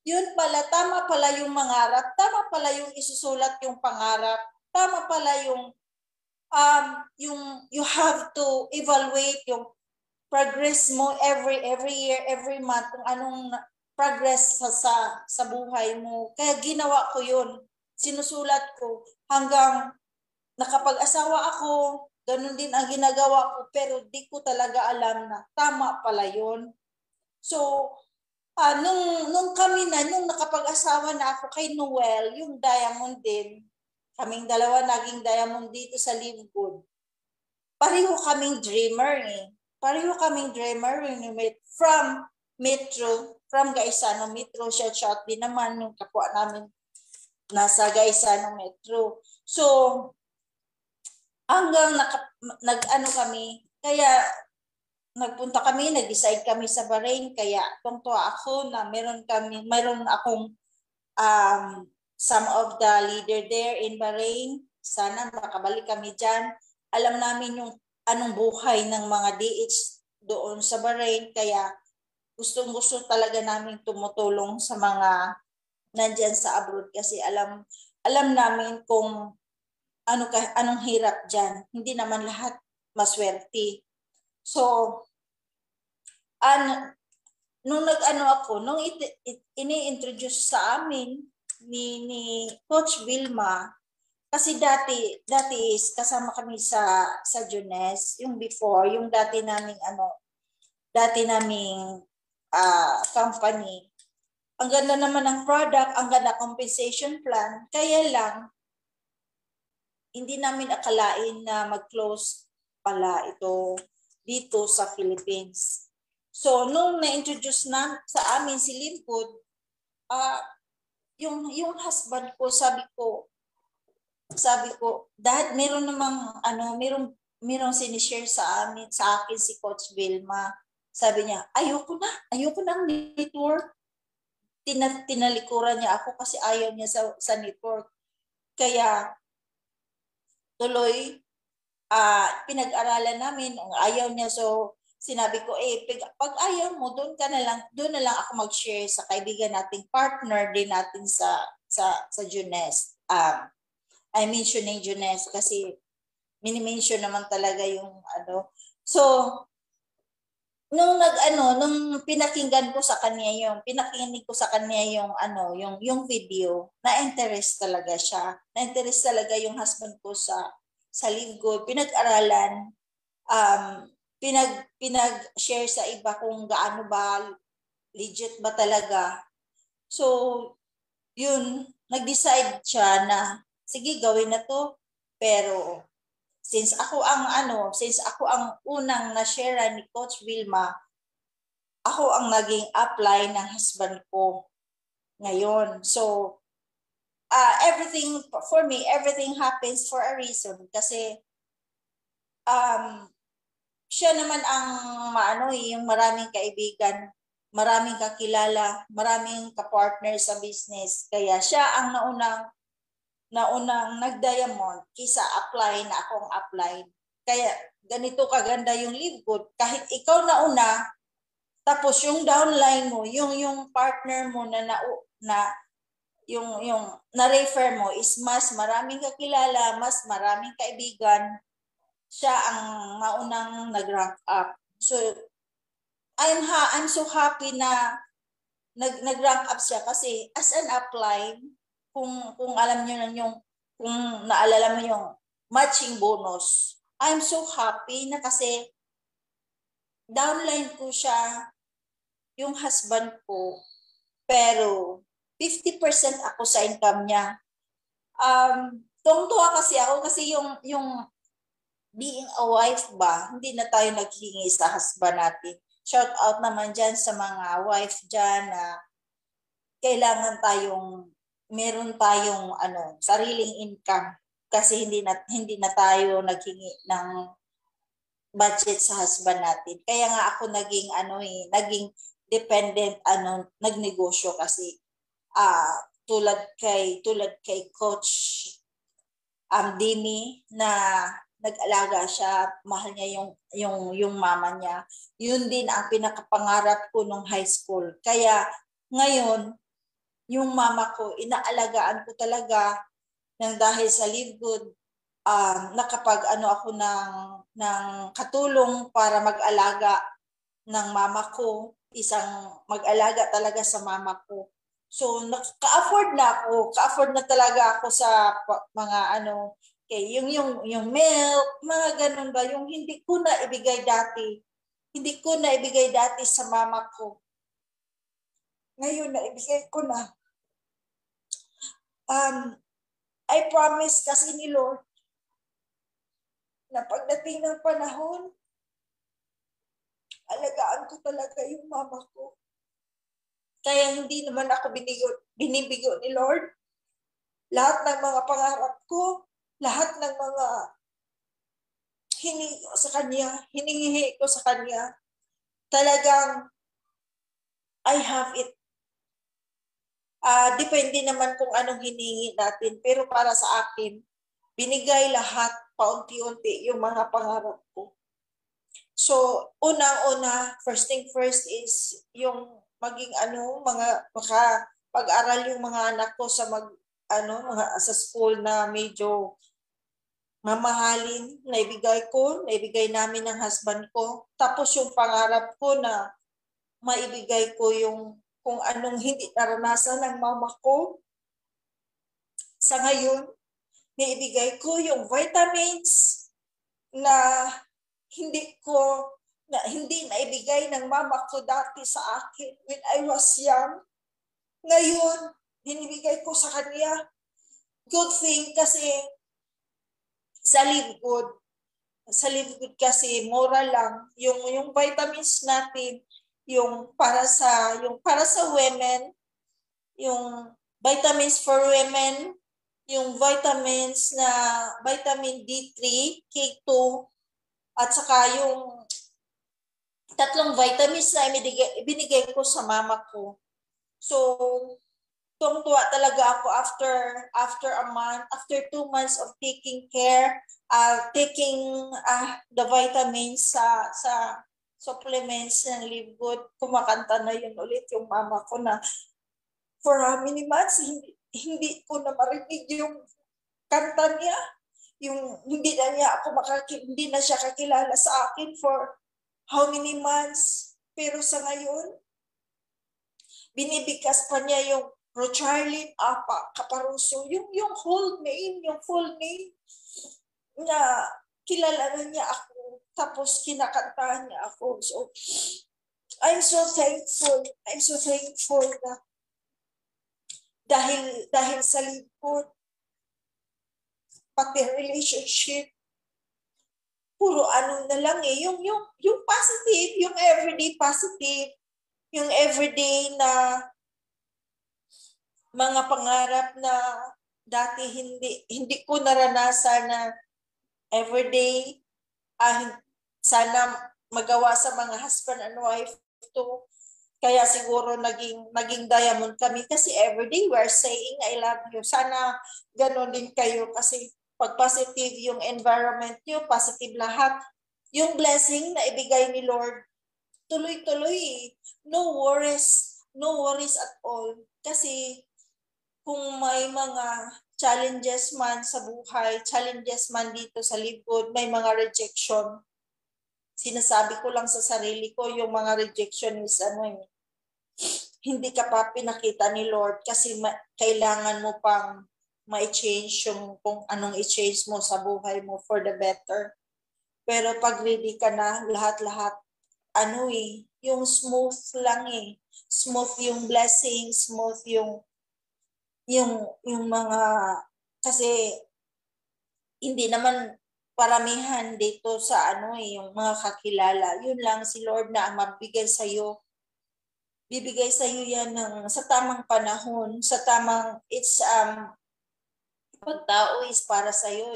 yun pala, tama pala yung mangarap, tama pala yung isusulat yung pangarap, tama pala yung you have to evaluate yung progress mo every year, every month, kung anong progress sa buhay mo. Kaya ginawa ko yun. Sinusulat ko hanggang nakapag-asawa ako, ganun din ang ginagawa ko, pero di ko talaga alam na tama pala yun. So, nung nakapag-asawa na ako kay Noel, yung diamond din, kaming dalawa naging diamond dito sa Live Good. Pareho kaming dreamer eh. From Metro, from Gaisano Metro. Shout din naman yung kapwa namin nasa Gaisano Metro. So, hanggang kami, kaya nagpunta kami, nag-decide kami sa Bahrain, kaya tungtuwa ako na meron akong some of the leader there in Bahrain. Sana makabalik kami dyan. Alam namin yung anong buhay ng mga DH doon sa Bahrain. Kaya gustong-gusto talaga namin tumutulong sa mga nandyan sa abroad. Kasi alam namin kung anong hirap dyan. Hindi naman lahat maswerte. So, nung ini-introduce sa amin ni Coach Vilma, kasi dati is kasama kami sa Junes, yung before, yung dati naming company. Ang ganda naman ng product, ang ganda compensation plan, kaya lang hindi namin akalain na mag-close pala ito dito sa Philippines. So, nung na-introduce sa amin si Limpod, yung husband ko, sabi ko, Dad, meron sinishare sa akin si Coach Vilma. Sabi niya, ayoko na network. Tinalikuran niya ako kasi ayaw niya sa network. Kaya, tuloy pinag-aralan namin, ayaw niya. So sinabi ko, pag ayaw mo, doon na lang ako mag-share sa kaibigan nating partner din natin sa Junes. I mentioning Junes kasi mini-mention naman talaga yung ano. So nung pinakinggan ko sa kanya yung video, na-interest talaga siya. Na-interest talaga yung husband ko sa Live Good. Pinag-aralan, pinag-share sa iba kung gaano ba, legit ba talaga. So, yun, nag-decide siya na, sige, gawin na to. Pero, since ako ang unang na-share ni Coach Vilma, ako ang naging apply ng husband ko ngayon. So, everything, for me, everything happens for a reason. Kasi, siya naman ang yung maraming kaibigan, maraming kakilala, maraming kapartner sa business. Kaya siya ang naunang nag-diamond kisa apply na akong apply. Kaya ganito kaganda yung Live Good. Kahit ikaw nauna, tapos yung downline mo, yung partner mo yung na-refer mo is mas maraming kakilala, mas maraming kaibigan, siya ang maunang nag-rank up. So, I'm so happy na nag-rank up siya kasi as an upline, kung alam niyo na kung naalala mo yung matching bonus, I'm so happy na kasi downline ko siya, yung husband ko, pero 50% ako sa income niya. Tuwang-tuwa kasi ako kasi yung being a wife ba, hindi na tayo naghingi sa husband natin. Shout out naman dyan sa mga wife dyan na kailangan meron tayong sariling income kasi hindi na tayo naghingi ng budget sa husband natin. Kaya nga ako naging dependent nagnegosyo kasi tulad kay Coach Dini na nag-alaga siya, mahal niya yung mama niya. Yun din ang pinakapangarap ko nung high school. Kaya ngayon, yung mama ko, inaalagaan ko talaga nang dahil sa Live Good, nakapag ako ng katulong para mag-alaga ng mama ko, mag-alaga talaga sa mama ko. So, ka-afford na talaga ako sa mga yung milk, mga ganun ba, yung hindi ko na ibigay dati sa mama ko. Ngayon na ibigay ko na. I promise kasi ni Lord na pagdating ng panahon, alagaan ko talaga yung mama ko. Kaya hindi naman ako binibigo ni Lord. Lahat ng mga pangarap ko, lahat ng mga hiningi ko sa Kanya, talagang I have it. Depende naman kung anong hiningi natin. Pero para sa akin, binigay lahat paunti-unti yung mga pangarap ko. So, unang-una, first thing first is yung maging pag-aral yung mga anak ko sa sa school na medyo mamahalin, naibigay namin ng husband ko. Tapos yung pangarap ko na maibigay ko yung kung anong hindi naranasan ng mama ko. Sa ngayon, naibigay ko yung vitamins na hindi naibigay ng mama ko dati sa akin when I was young. Ngayon, binibigay ko sa kanya. Good thing kasi sa Live Good kasi mura lang yung vitamins natin, yung para sa women, yung vitamins for women, yung vitamins na vitamin D3, K2, at saka yung 3 vitamins na binigay ko sa mama ko. So, tuwang-tuwa talaga ako after a month, after 2 months of taking care, taking the vitamins sa supplements ng Live Good, kumakanta na yun ulit yung mama ko na for how many months hindi ko na marinig yung kanta niya, yung hindi na siya kakilala sa akin for how many months, pero sa ngayon binibigkas pa niya yung Rocharlene Apa Caparuso, yung full name na kilala na niya ako, tapos kinakantahan niya ako. So I'm so thankful na dahil sa lingkod, pati relationship, puro ano na lang yung positive, yung everyday positive, yung everyday na mga pangarap na dati hindi ko naranasan na everyday, sana magawa sa mga husband and wife to. Kaya siguro naging diamond kami kasi everyday we're saying I love you. Sana gano'n din kayo kasi pag positive yung environment nyo, positive lahat. Yung blessing na ibigay ni Lord, tuloy-tuloy. No worries at all. Kasi kung may mga challenges man sa buhay, challenges man dito sa Live Good, may mga rejection. Sinasabi ko lang sa sarili ko, yung mga rejection is hindi ka pa pinakita ni Lord kasi kailangan mo pang ma-change yung kung anong i-change mo sa buhay mo for the better. Pero pag ready ka na, lahat-lahat, yung smooth lang Smooth yung blessing, smooth yung mga, kasi hindi naman paramihan dito sa yung mga kakilala. Yun lang si Lord na ang mabigay sa'yo. Bibigay sa'yo yan sa tamang panahon, sa tamang, pag tao is para sa'yo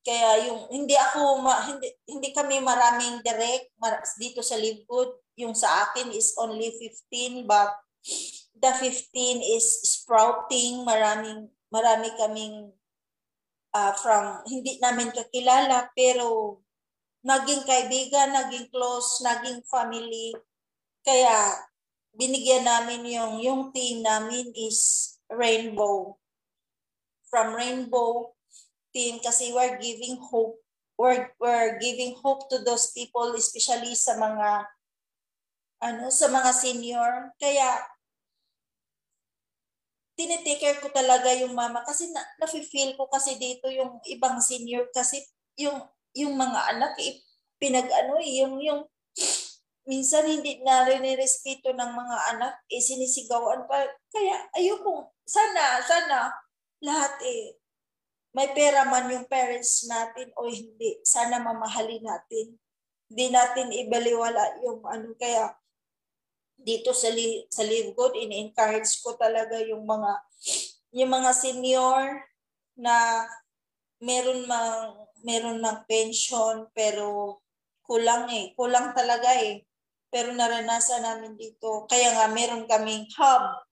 Kaya yung hindi kami maraming direct dito sa Live Good. Yung sa akin is only 15, but the 15 is sprouting. Marami kaming from hindi namin kakilala pero naging kaibigan, naging close, naging family. Kaya binigyan namin yung team namin is Rainbow. From Rainbow team kasi we're giving hope. We're giving hope to those people, especially sa mga senior. Kaya tinitake care ko talaga yung mama kasi nafe-feel ko kasi dito yung ibang senior kasi yung mga anak yung minsan hindi na rin-respeto ng mga anak sinisigawan pa. Kaya ayoko sana lahat may pera man yung parents natin o hindi, sana mamahalin natin. Hindi natin ibaliwala yung kaya dito sa Live Good, in-encourage ko talaga yung mga senior na meron ng pension pero kulang talaga pero naranasan namin dito. Kaya nga meron kaming hub.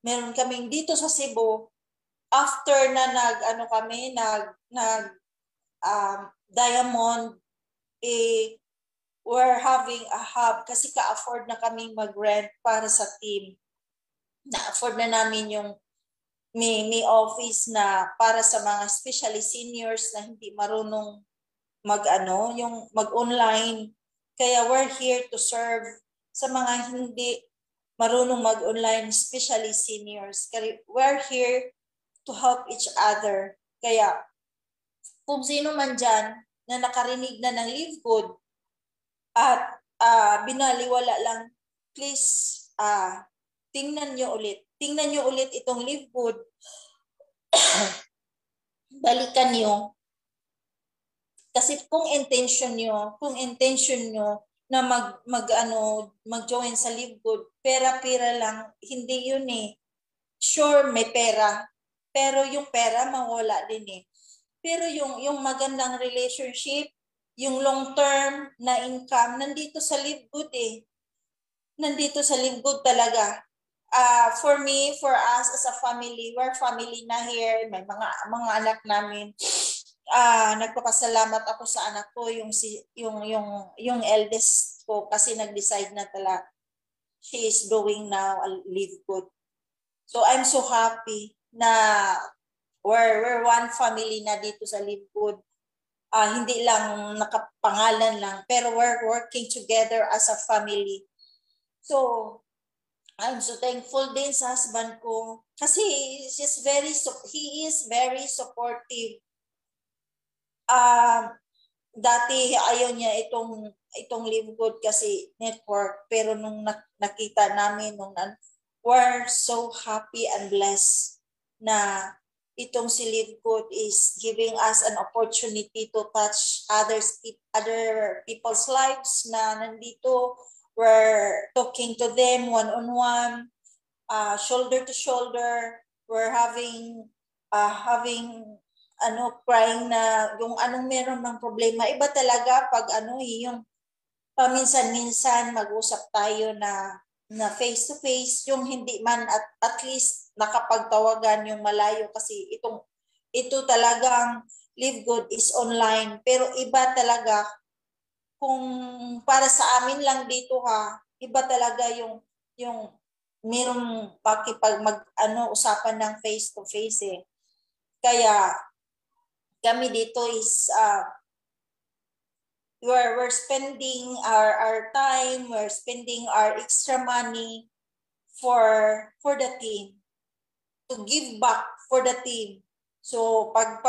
Meron kaming dito sa Cebu. After na Diamond, we're having a hub kasi ka-afford na kaming mag-rent para sa team. Na-afford na namin yung may office na para sa mga especially seniors na hindi marunong yung mag-online. Kaya we're here to serve sa mga hindi marunong mag-online, especially seniors. Kaya we're here to help each other. Kaya kung sino man dyan na nakarinig na ng Live Good at binaliwala lang, please tingnan nyo ulit itong Live Good. Balikan nyo. Kasi kung intention nyo na mag-join sa Live Good, pera-pera lang, hindi yun Sure, may pera. Pero yung pera mawala din Pero yung magandang relationship, yung long-term na income, nandito sa Live Good Nandito sa Live Good talaga. for me, for us as a family, we're family na here, may mga anak namin. Nagpapasalamat ako sa anak ko, yung eldest ko, kasi nag-decide na talaga she is doing now a live good. So I'm so happy na we're one family na dito sa Live Good. Hindi lang nakapangalan lang, pero we're working together as a family. So I'm so thankful din sa husband ko kasi he is very supportive. Dati ayaw niya itong Live Good kasi network, pero nung nakita namin, we're so happy and blessed na itong si Live Good is giving us an opportunity to touch other people's lives na nandito. We're talking to them one-on-one, shoulder to shoulder. We're having crying na yung anong meron ng problema. Iba talaga pag yung paminsan-minsan mag-usap tayo na face to face, yung hindi man at least nakapagtawagan yung malayo, kasi ito talagang Live Good is online, pero iba talaga kung para sa amin lang dito iba talaga yung merong usapan ng face to face eh. Kaya kami dito is we're spending our time, we're spending our extra money for the team, to give back for the team. So pag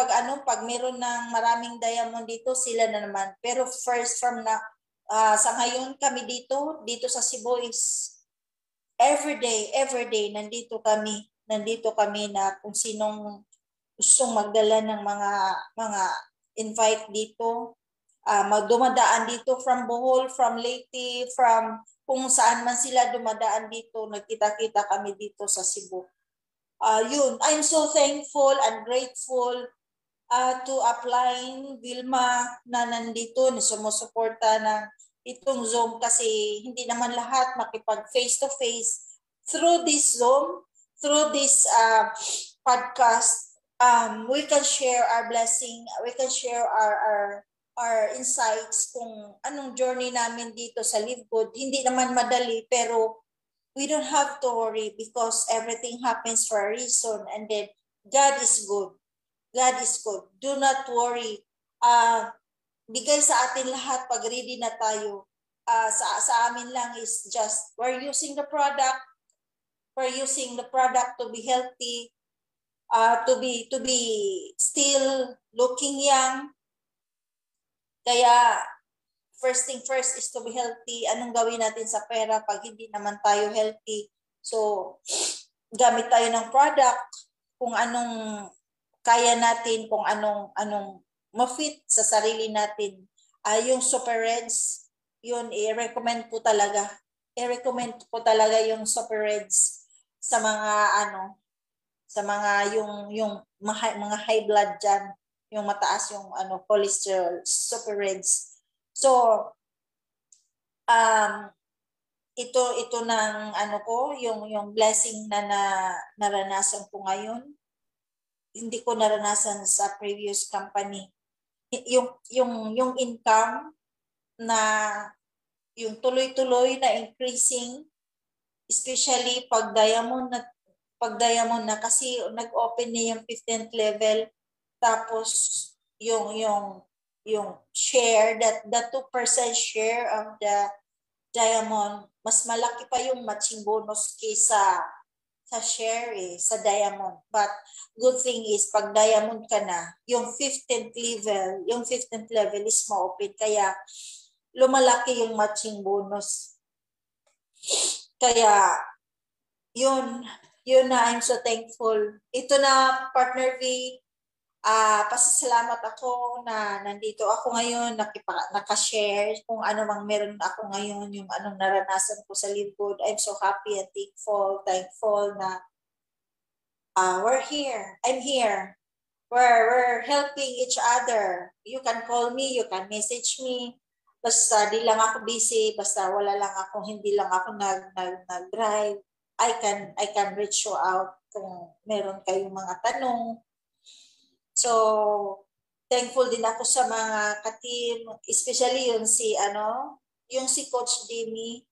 meron ng maraming diamond dito, sila na naman. Pero first sa ngayon kami dito sa Cebu is every day nandito kami na kung sinong gustong magdala ng mga invite dito, magdumadaan dito from Bohol, from Leyte, from kung saan man sila dumadaan dito, nagkita-kita kami dito sa Cebu. Yun, I'm so thankful and grateful to Upline Vilma na nandito, na sumusuporta ng itong Zoom, kasi hindi naman lahat makipag face to face through this Zoom, through this podcast. We can share our blessing, we can share our insights kung anong journey namin dito sa Live Good. Hindi naman madali, pero we don't have to worry because everything happens for a reason, and then God is good. God is good. Do not worry. Bigay sa atin lahat pag ready na tayo. Sa amin lang is just we're using the product. We're using the product to be healthy, to be still looking young. Kaya first thing first is to be healthy. Anong gawin natin sa pera pag hindi naman tayo healthy? So gamit tayo ng product kung anong kaya natin, kung anong ma-fit sa sarili natin. Yung Super Reds, yun i-recommend po talaga. I-recommend po talaga yung Super Reds sa mga yung mga high blood dyan, yung mataas yung cholesterol, Super Reds. So ito ng yung blessing na naranasan ko ngayon. Hindi ko naranasan sa previous company. Yung income na yung tuloy-tuloy na increasing, especially pag diamond na kasi nag-open niya yung 15th level, tapos yung share, the 2% share of the diamond, mas malaki pa yung matching bonus kaysa sa share sa diamond. But good thing is pag diamond ka na, yung 15th level is ma-open, kaya lumalaki yung matching bonus. Kaya yun na, I'm so thankful. Ito na, Partner V, pasasalamat ako na nandito ako ngayon, nakashare kung ano mang meron ako ngayon, yung anong naranasan ko sa Live Good. I'm so happy and thankful na we're here. I'm here. We're helping each other. You can call me, you can message me. Basta di lang ako busy, basta hindi lang ako nag-drive. I can reach you out kung meron kayong mga tanong. So, thankful din ako sa mga ka-team, especially yung si Coach Demi.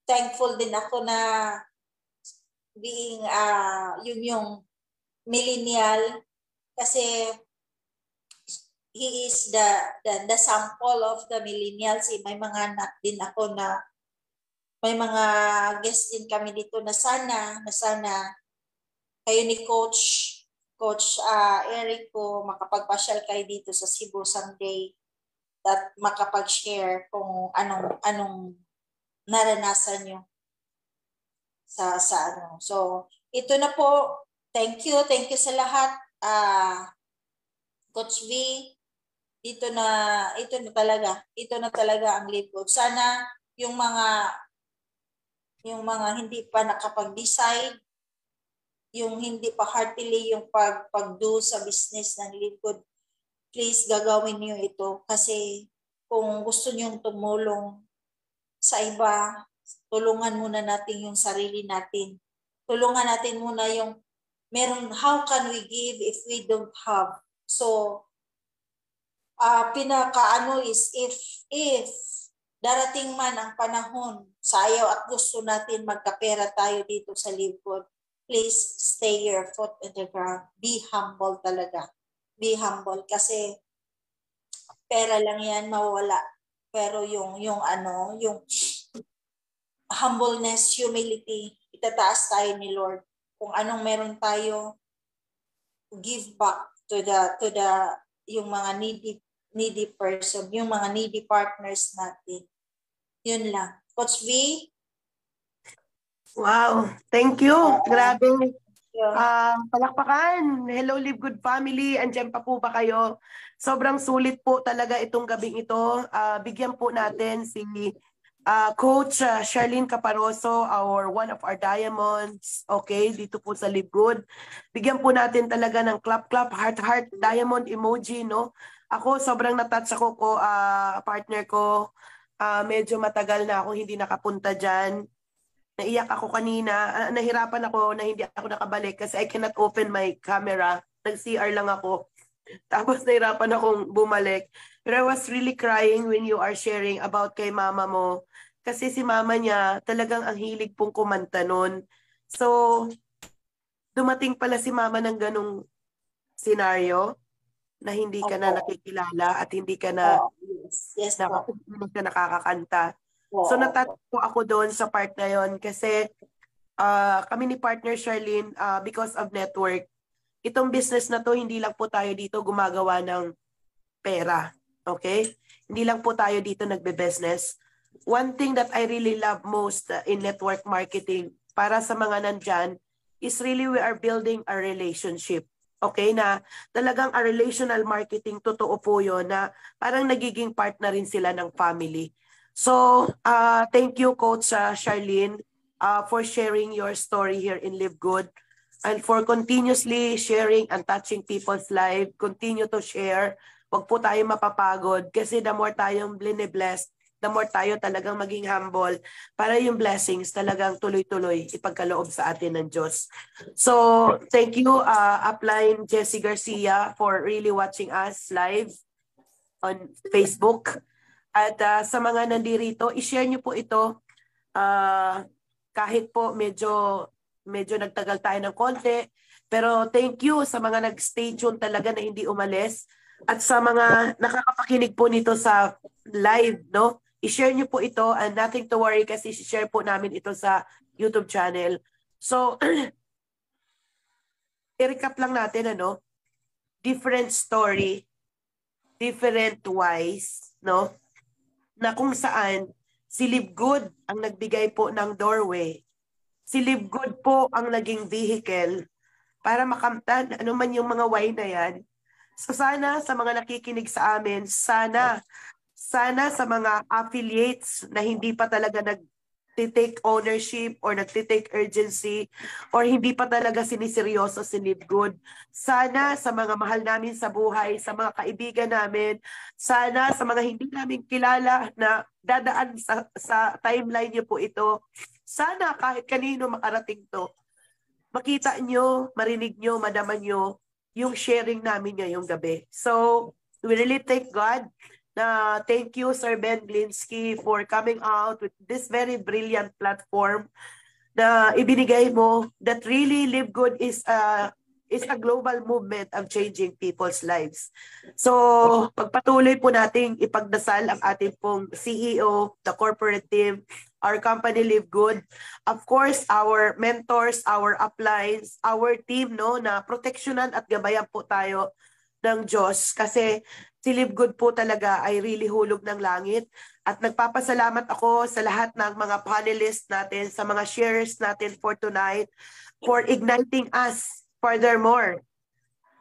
Thankful din ako na being yung millennial, kasi he is the sample of the millennials. May mga anak din ako na may mga guests din kami dito na sana kayo ni Coach Eric ko makapagpasyal kayo dito sa Cebu someday at makapag-share kung anong naranasan nyo sa ano. So, ito na po. Thank you sa lahat. Coach V, ito na talaga ang Live Good. Sana yung mga hindi pa nakapag-decide, yung hindi pa heartily yung pag-do sa business ng Live Good, please gagawin niyo ito, kasi kung gusto niyong tumulong sa iba, tulungan muna natin yung sarili natin. Tulungan natin muna yung how can we give if we don't have? So, pinakaano is if darating man ang panahon, sayaw at gusto natin magkapera tayo dito sa Live Good, please stay your foot in the ground. Be humble talaga. Be humble, kasi pera lang yan mawala. Pero yung humbleness, humility, itataas tayo ni Lord. Kung anong meron tayo, give back to the yung mga needy person, yung mga needy partners natin. Yun lang. Coach V? Wow, thank you. Grabe. Palakpakan. Hello, Live Good family. Andiyan pa po ba kayo? Sobrang sulit po talaga itong gabing ito. Bigyan po natin si Coach Charlene Caparoso, one of our diamonds, okay, dito po sa Live Good. Bigyan po natin talaga ng clap, heart, diamond emoji, no? Ako, sobrang natouch ako partner ko. Medyo matagal na ako hindi nakapunta dyan. Naiyak ako kanina. Nahirapan ako na hindi ako nakabalik kasi I cannot open my camera. Nag-CR lang ako. Tapos nahirapan akong bumalik. But I was really crying when you are sharing about kay mama mo. Kasi si mama niya, talagang ang hilig pong kumanta nun. So, dumating pala si mama ng ganong senaryo na hindi ka na nakikilala at hindi ka na, yes, hindi ka nakakakanta. So, natatawa ako doon sa part na yon kasi kami ni partner Charlene, because of network, itong business na to, hindi lang po tayo dito gumagawa ng pera. Okay? Hindi lang po tayo dito nagbe-business. One thing that I really love most in network marketing para sa mga nandyan is really we are building a relationship. Okay? Na talagang a relational marketing, totoo po yun na parang nagiging partner rin sila ng family. So, thank you Coach Charlene for sharing your story here in Live Good and for continuously sharing and touching people's life. Continue to share. Huwag po tayo mapapagod kasi the more tayong blessed, the more tayo talagang maging humble para yung blessings talagang tuloy-tuloy ipagkaloob sa atin ng Diyos. So, thank you Upline Jessie Garcia for really watching us live on Facebook. At sa mga nandirito, i-share nyo po ito kahit po medyo nagtagal tayo ng konti. Pero thank you sa mga nag-stay tuned talaga na hindi umalis. At sa mga nakakapakinig po nito sa live, no? I-share nyo po ito and nothing to worry kasi i-share po namin ito sa YouTube channel. So, i-recap lang natin, different story, different wise, no? Na kung saan si Live Good ang nagbigay po ng doorway. Si Live Good po ang naging vehicle para makamtan ano man yung mga why na yan. So sana sa mga nakikinig sa amin, sana sa mga affiliates na hindi pa talaga nag-take ownership or nag-take urgency or hindi pa talaga siniseryoso si Live Good. Sana sa mga mahal namin sa buhay, sa mga kaibigan namin, sana sa mga hindi namin kilala na dadaan sa timeline niyo po ito, Sana kahit kanino makarating to, makita nyo, marinig nyo, madaman nyo yung sharing namin ngayong gabi. So, we really thank God na thank you, Sir Ben Glinsky, for coming out with this very brilliant platform na ibinigay mo that really Live Good is a global movement of changing people's lives. So, pagpatuloy po nating ipagdasal ang ating pong CEO, the corporate team, our company Live Good, of course, our mentors, our uplines, our team, no, na proteksyonan at gabayan po tayo ng Diyos kasi si Live Good po talaga ay really hulog ng langit. At nagpapasalamat ako sa lahat ng mga panelists natin, sa mga sharers natin for tonight, for igniting us. Furthermore,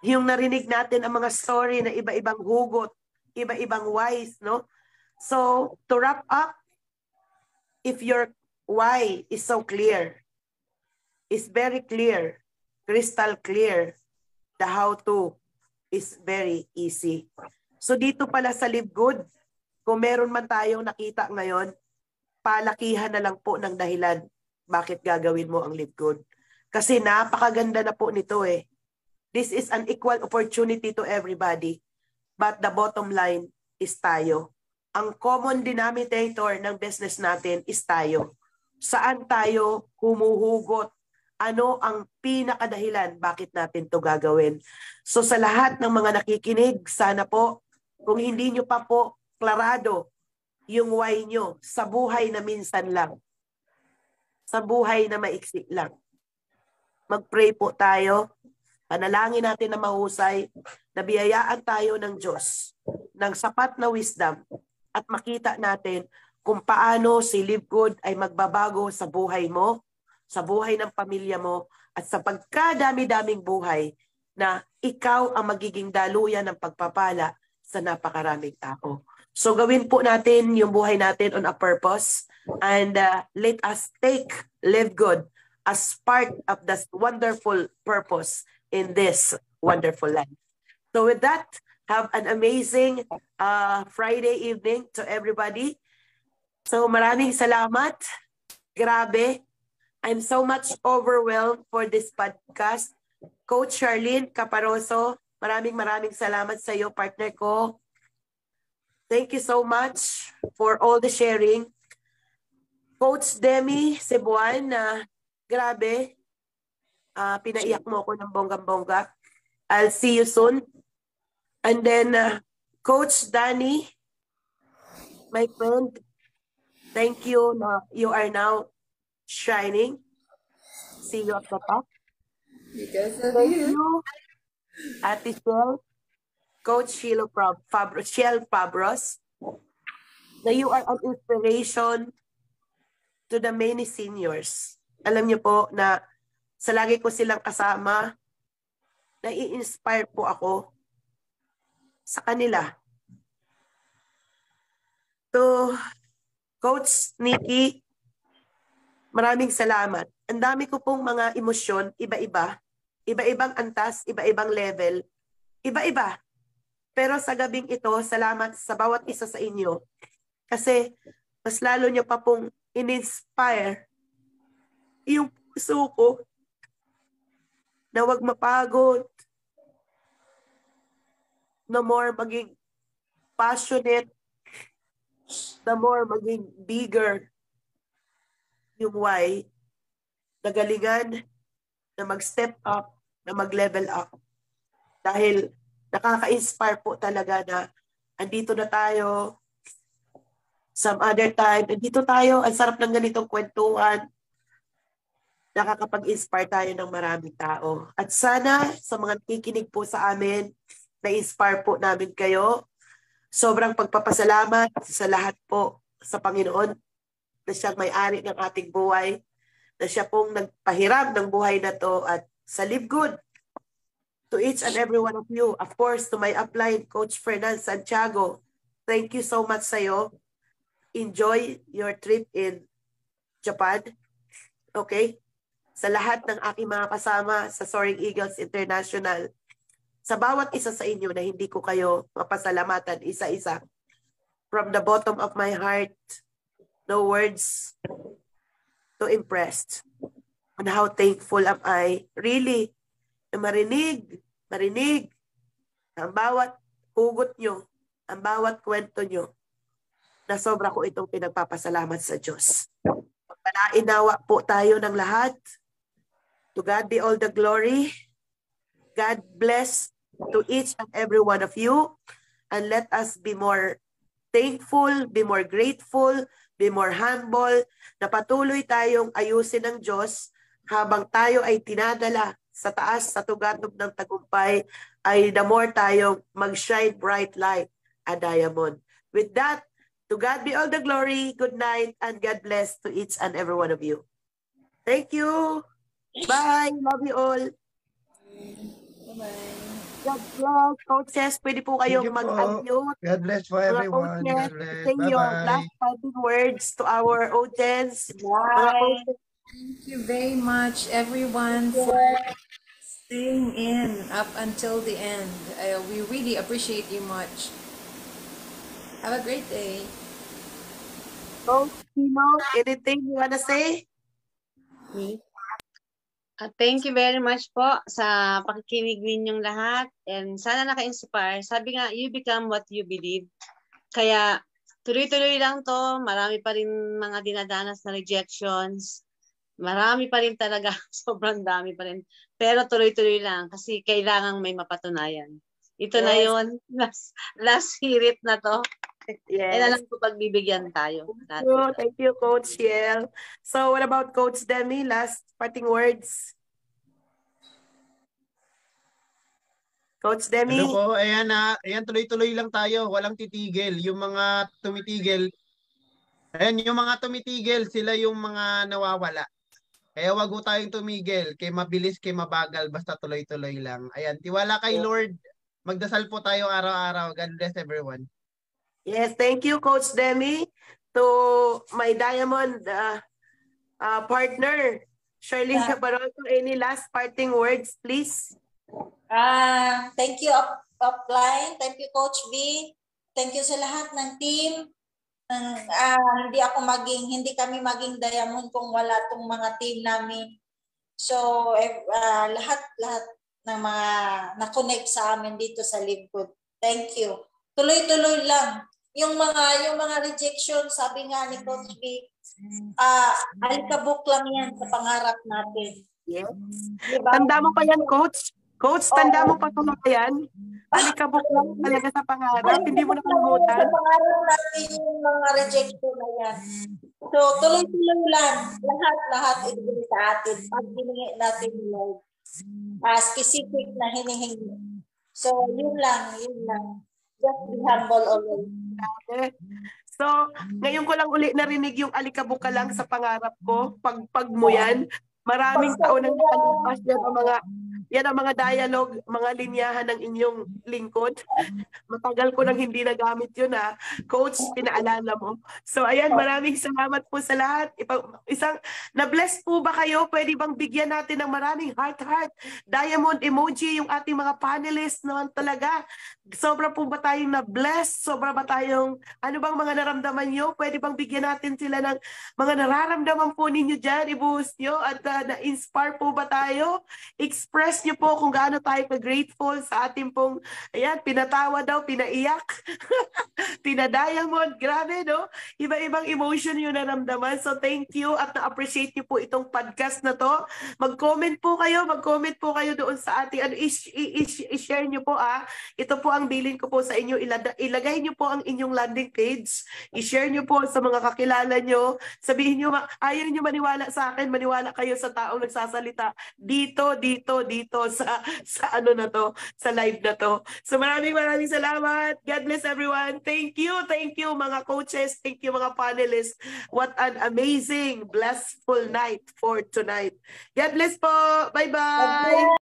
yung narinig natin ang mga story na iba-ibang hugot, iba-ibang whys, no? So, to wrap up, if your why is so clear, is very clear, crystal clear, the how-to is very easy. So, dito pala sa Live Good, kung meron man tayong nakita ngayon, palakihan na lang po ng dahilan bakit gagawin mo ang Live Good. Kasi napakaganda na po nito eh. This is an equal opportunity to everybody. But the bottom line is tayo. Ang common denominator ng business natin is tayo. Saan tayo humuhugot? Ano ang pinakadahilan bakit natin to gagawin? So sa lahat ng mga nakikinig, sana po, kung hindi nyo pa po klarado yung why nyo sa buhay na minsan lang, sa buhay na maiksi lang, mag-pray po tayo, panalangin natin na mahusay, na biyayaan tayo ng Diyos ng sapat na wisdom at makita natin kung paano si Live Good ay magbabago sa buhay mo, sa buhay ng pamilya mo, at sa pagkadami-daming buhay na ikaw ang magiging daluyan ng pagpapala sa napakaraming tao. So gawin po natin yung buhay natin on a purpose and let us take Live Good as part of this wonderful purpose in this wonderful life. So with that, have an amazing Friday evening to everybody. So maraming salamat. Grabe. I'm so much overwhelmed for this podcast. Coach Charlene Caparoso, maraming salamat sa iyo, partner ko. Thank you so much for all the sharing. Coach Demi Cebuan, grabe, pinaiyak mo ako ng bonggang-bongga. I'll see you soon. And then, Coach Danny, my friend, thank you. You are now shining. See you at the top. Because of Thank you. you, Ate Shell, Coach Shell Fabros, na you are an inspiration to the many seniors. Alam niyo po na sa lagi ko silang kasama, nai-inspire po ako sa kanila. So, Coach Nikki, maraming salamat. Ang dami ko pong mga emosyon, iba-iba. Iba-ibang antas, iba-ibang level, iba-iba. Pero sa gabing ito, salamat sa bawat isa sa inyo. Kasi mas lalo niyo pa pong in-inspire yung puso ko na wag mapagod, na more maging passionate, na more maging bigger yung why, na galingan, na mag-step up, na mag-level up. Dahil nakaka-inspire po talaga na andito na tayo, some other time, andito tayo, ang sarap ng ganitong kwentuhan, nakakapag-inspire tayo ng maraming tao. At sana sa mga nakikinig po sa amin, na-inspire po namin kayo. Sobrang pagpapasalamat sa lahat po sa Panginoon na siyang may-ari ng ating buhay, na siya pong nagpahiram ng buhay na to at sa Live Good. To each and every one of you, of course, to my upline, Coach Fernan Santiago, thank you so much sa'yo. Enjoy your trip in Japan. Okay? Sa lahat ng aking mga kasama sa Soaring Eagles International, sa bawat isa sa inyo na hindi ko kayo mapasalamatan isa-isa, from the bottom of my heart, no words so impressed on how thankful am I really na marinig ang bawat hugot nyo, ang bawat kwento nyo, na sobra ko itong pinagpapasalamat sa Diyos. Pagpalainawa po tayo ng lahat. To God be all the glory. God bless to each and every one of you. And let us be more thankful, be more grateful, be more humble, na patuloy tayong ayusin ng Diyos habang tayo ay tinadala sa taas, sa tugatog ng tagumpay, ay the more tayong mag-shine bright like a diamond. With that, to God be all the glory, good night, and God bless to each and every one of you. Thank you. Bye. Love you all. Bye-bye. God bless. Coaches, pwede po kayong Thank you po. mag-unmute. God bless for Mga everyone. coaches, God bless. say your Bye-bye. last parting words to our audience. Mga Bye. coaches, Thank you very much, everyone, for staying in up until the end. We really appreciate you much. Have a great day. Coach Tino, anything you wanna say? Thank you very much po sa pakikinig ninyong lahat, and sana naka-inspire. Sabi nga, you become what you believe. Kaya tuloy-tuloy lang to. Marami pa rin mga dinadanas na rejections. Marami pa rin talaga. Sobrang dami pa rin. Pero tuloy-tuloy lang kasi kailangang may mapatunayan. Ito na Yes. yun. Last hirit na to. Yes. Alam ko pagbibigyan tayo. Thank you, Coach Yel. So what about Coach Demi? Last parting words. Coach Demi? Hello po, ayan na, ayan tuloy-tuloy lang tayo, walang titigil. Yung mga tumitigil, ayan yung mga tumitigil, sila yung mga nawawala. Kaya wag po tayong tumigil, kay mabilis, kay mabagal, basta tuloy-tuloy lang. Ayan, tiwala kay Lord. Magdasal po tayo araw-araw. God bless everyone. Yes, thank you, Coach Demi. To my Diamond partner, Charlene Cabaroto, any last parting words, please? Thank you, Upline. Thank you, Coach B. Thank you sa lahat ng team. Hindi kami maging Diamond kung wala tong mga team namin. So, lahat ng mga na-connect sa amin dito sa Live Good. Thank you. Tuloy-tuloy lang. Yung mga rejection, sabi nga ni Coach B, alikabok lang yan sa pangarap natin. Yes. Diba? Tanda mo pa yan, Coach? Coach, tanda mo pa ito na yan? Alikabok lang talaga sa pangarap. Hindi mo nakalimutan. Sa pangarap natin yung mga rejection na yan. So, tuloy-tuloy lang. Lahat ibigay sa atin. Pag hiningi natin yung specific na hinihingi. So, yun lang. Just be humble always. So, ngayon ko lang uli narinig yung alikabok ka lang sa pangarap ko. Pag mo yan, maraming taon nang nakalipas yan ang mga dialogue, mga linyahan ng inyong lingkod. Matagal ko nang hindi nagamit yun Coach, pinaalala mo. So ayan, maraming salamat po sa lahat. Na-bless po ba kayo? Pwede bang bigyan natin ng maraming heart, diamond emoji yung ating mga panelists naman talaga. Sobra po ba tayong na-bless? Sobra ba tayong, ano bang mga naramdaman nyo? Pwede bang bigyan natin sila ng mga nararamdaman po ninyo dyan? I-boost nyo at na-inspire po ba tayo? Express nyo po kung gaano tayo ka-grateful sa ating pong, ayan, pinatawa daw, pinaiyak, pinadiamond, grabe, no? Iba-ibang emotion yung naramdaman. So thank you at na-appreciate nyo po itong podcast na to. Mag-comment po kayo doon sa ating, i-share nyo po Ito po ang bilin ko po sa inyo. Ilagay nyo po ang inyong landing page. I-share nyo po sa mga kakilala nyo. Sabihin nyo, ayaw nyo maniwala sa akin, maniwala kayo sa taong nagsasalita dito sa ano na to, sa live na to. So maraming salamat. God bless everyone. Thank you mga coaches. Thank you mga panelists. What an amazing, blissful night for tonight. God bless po. Bye-bye.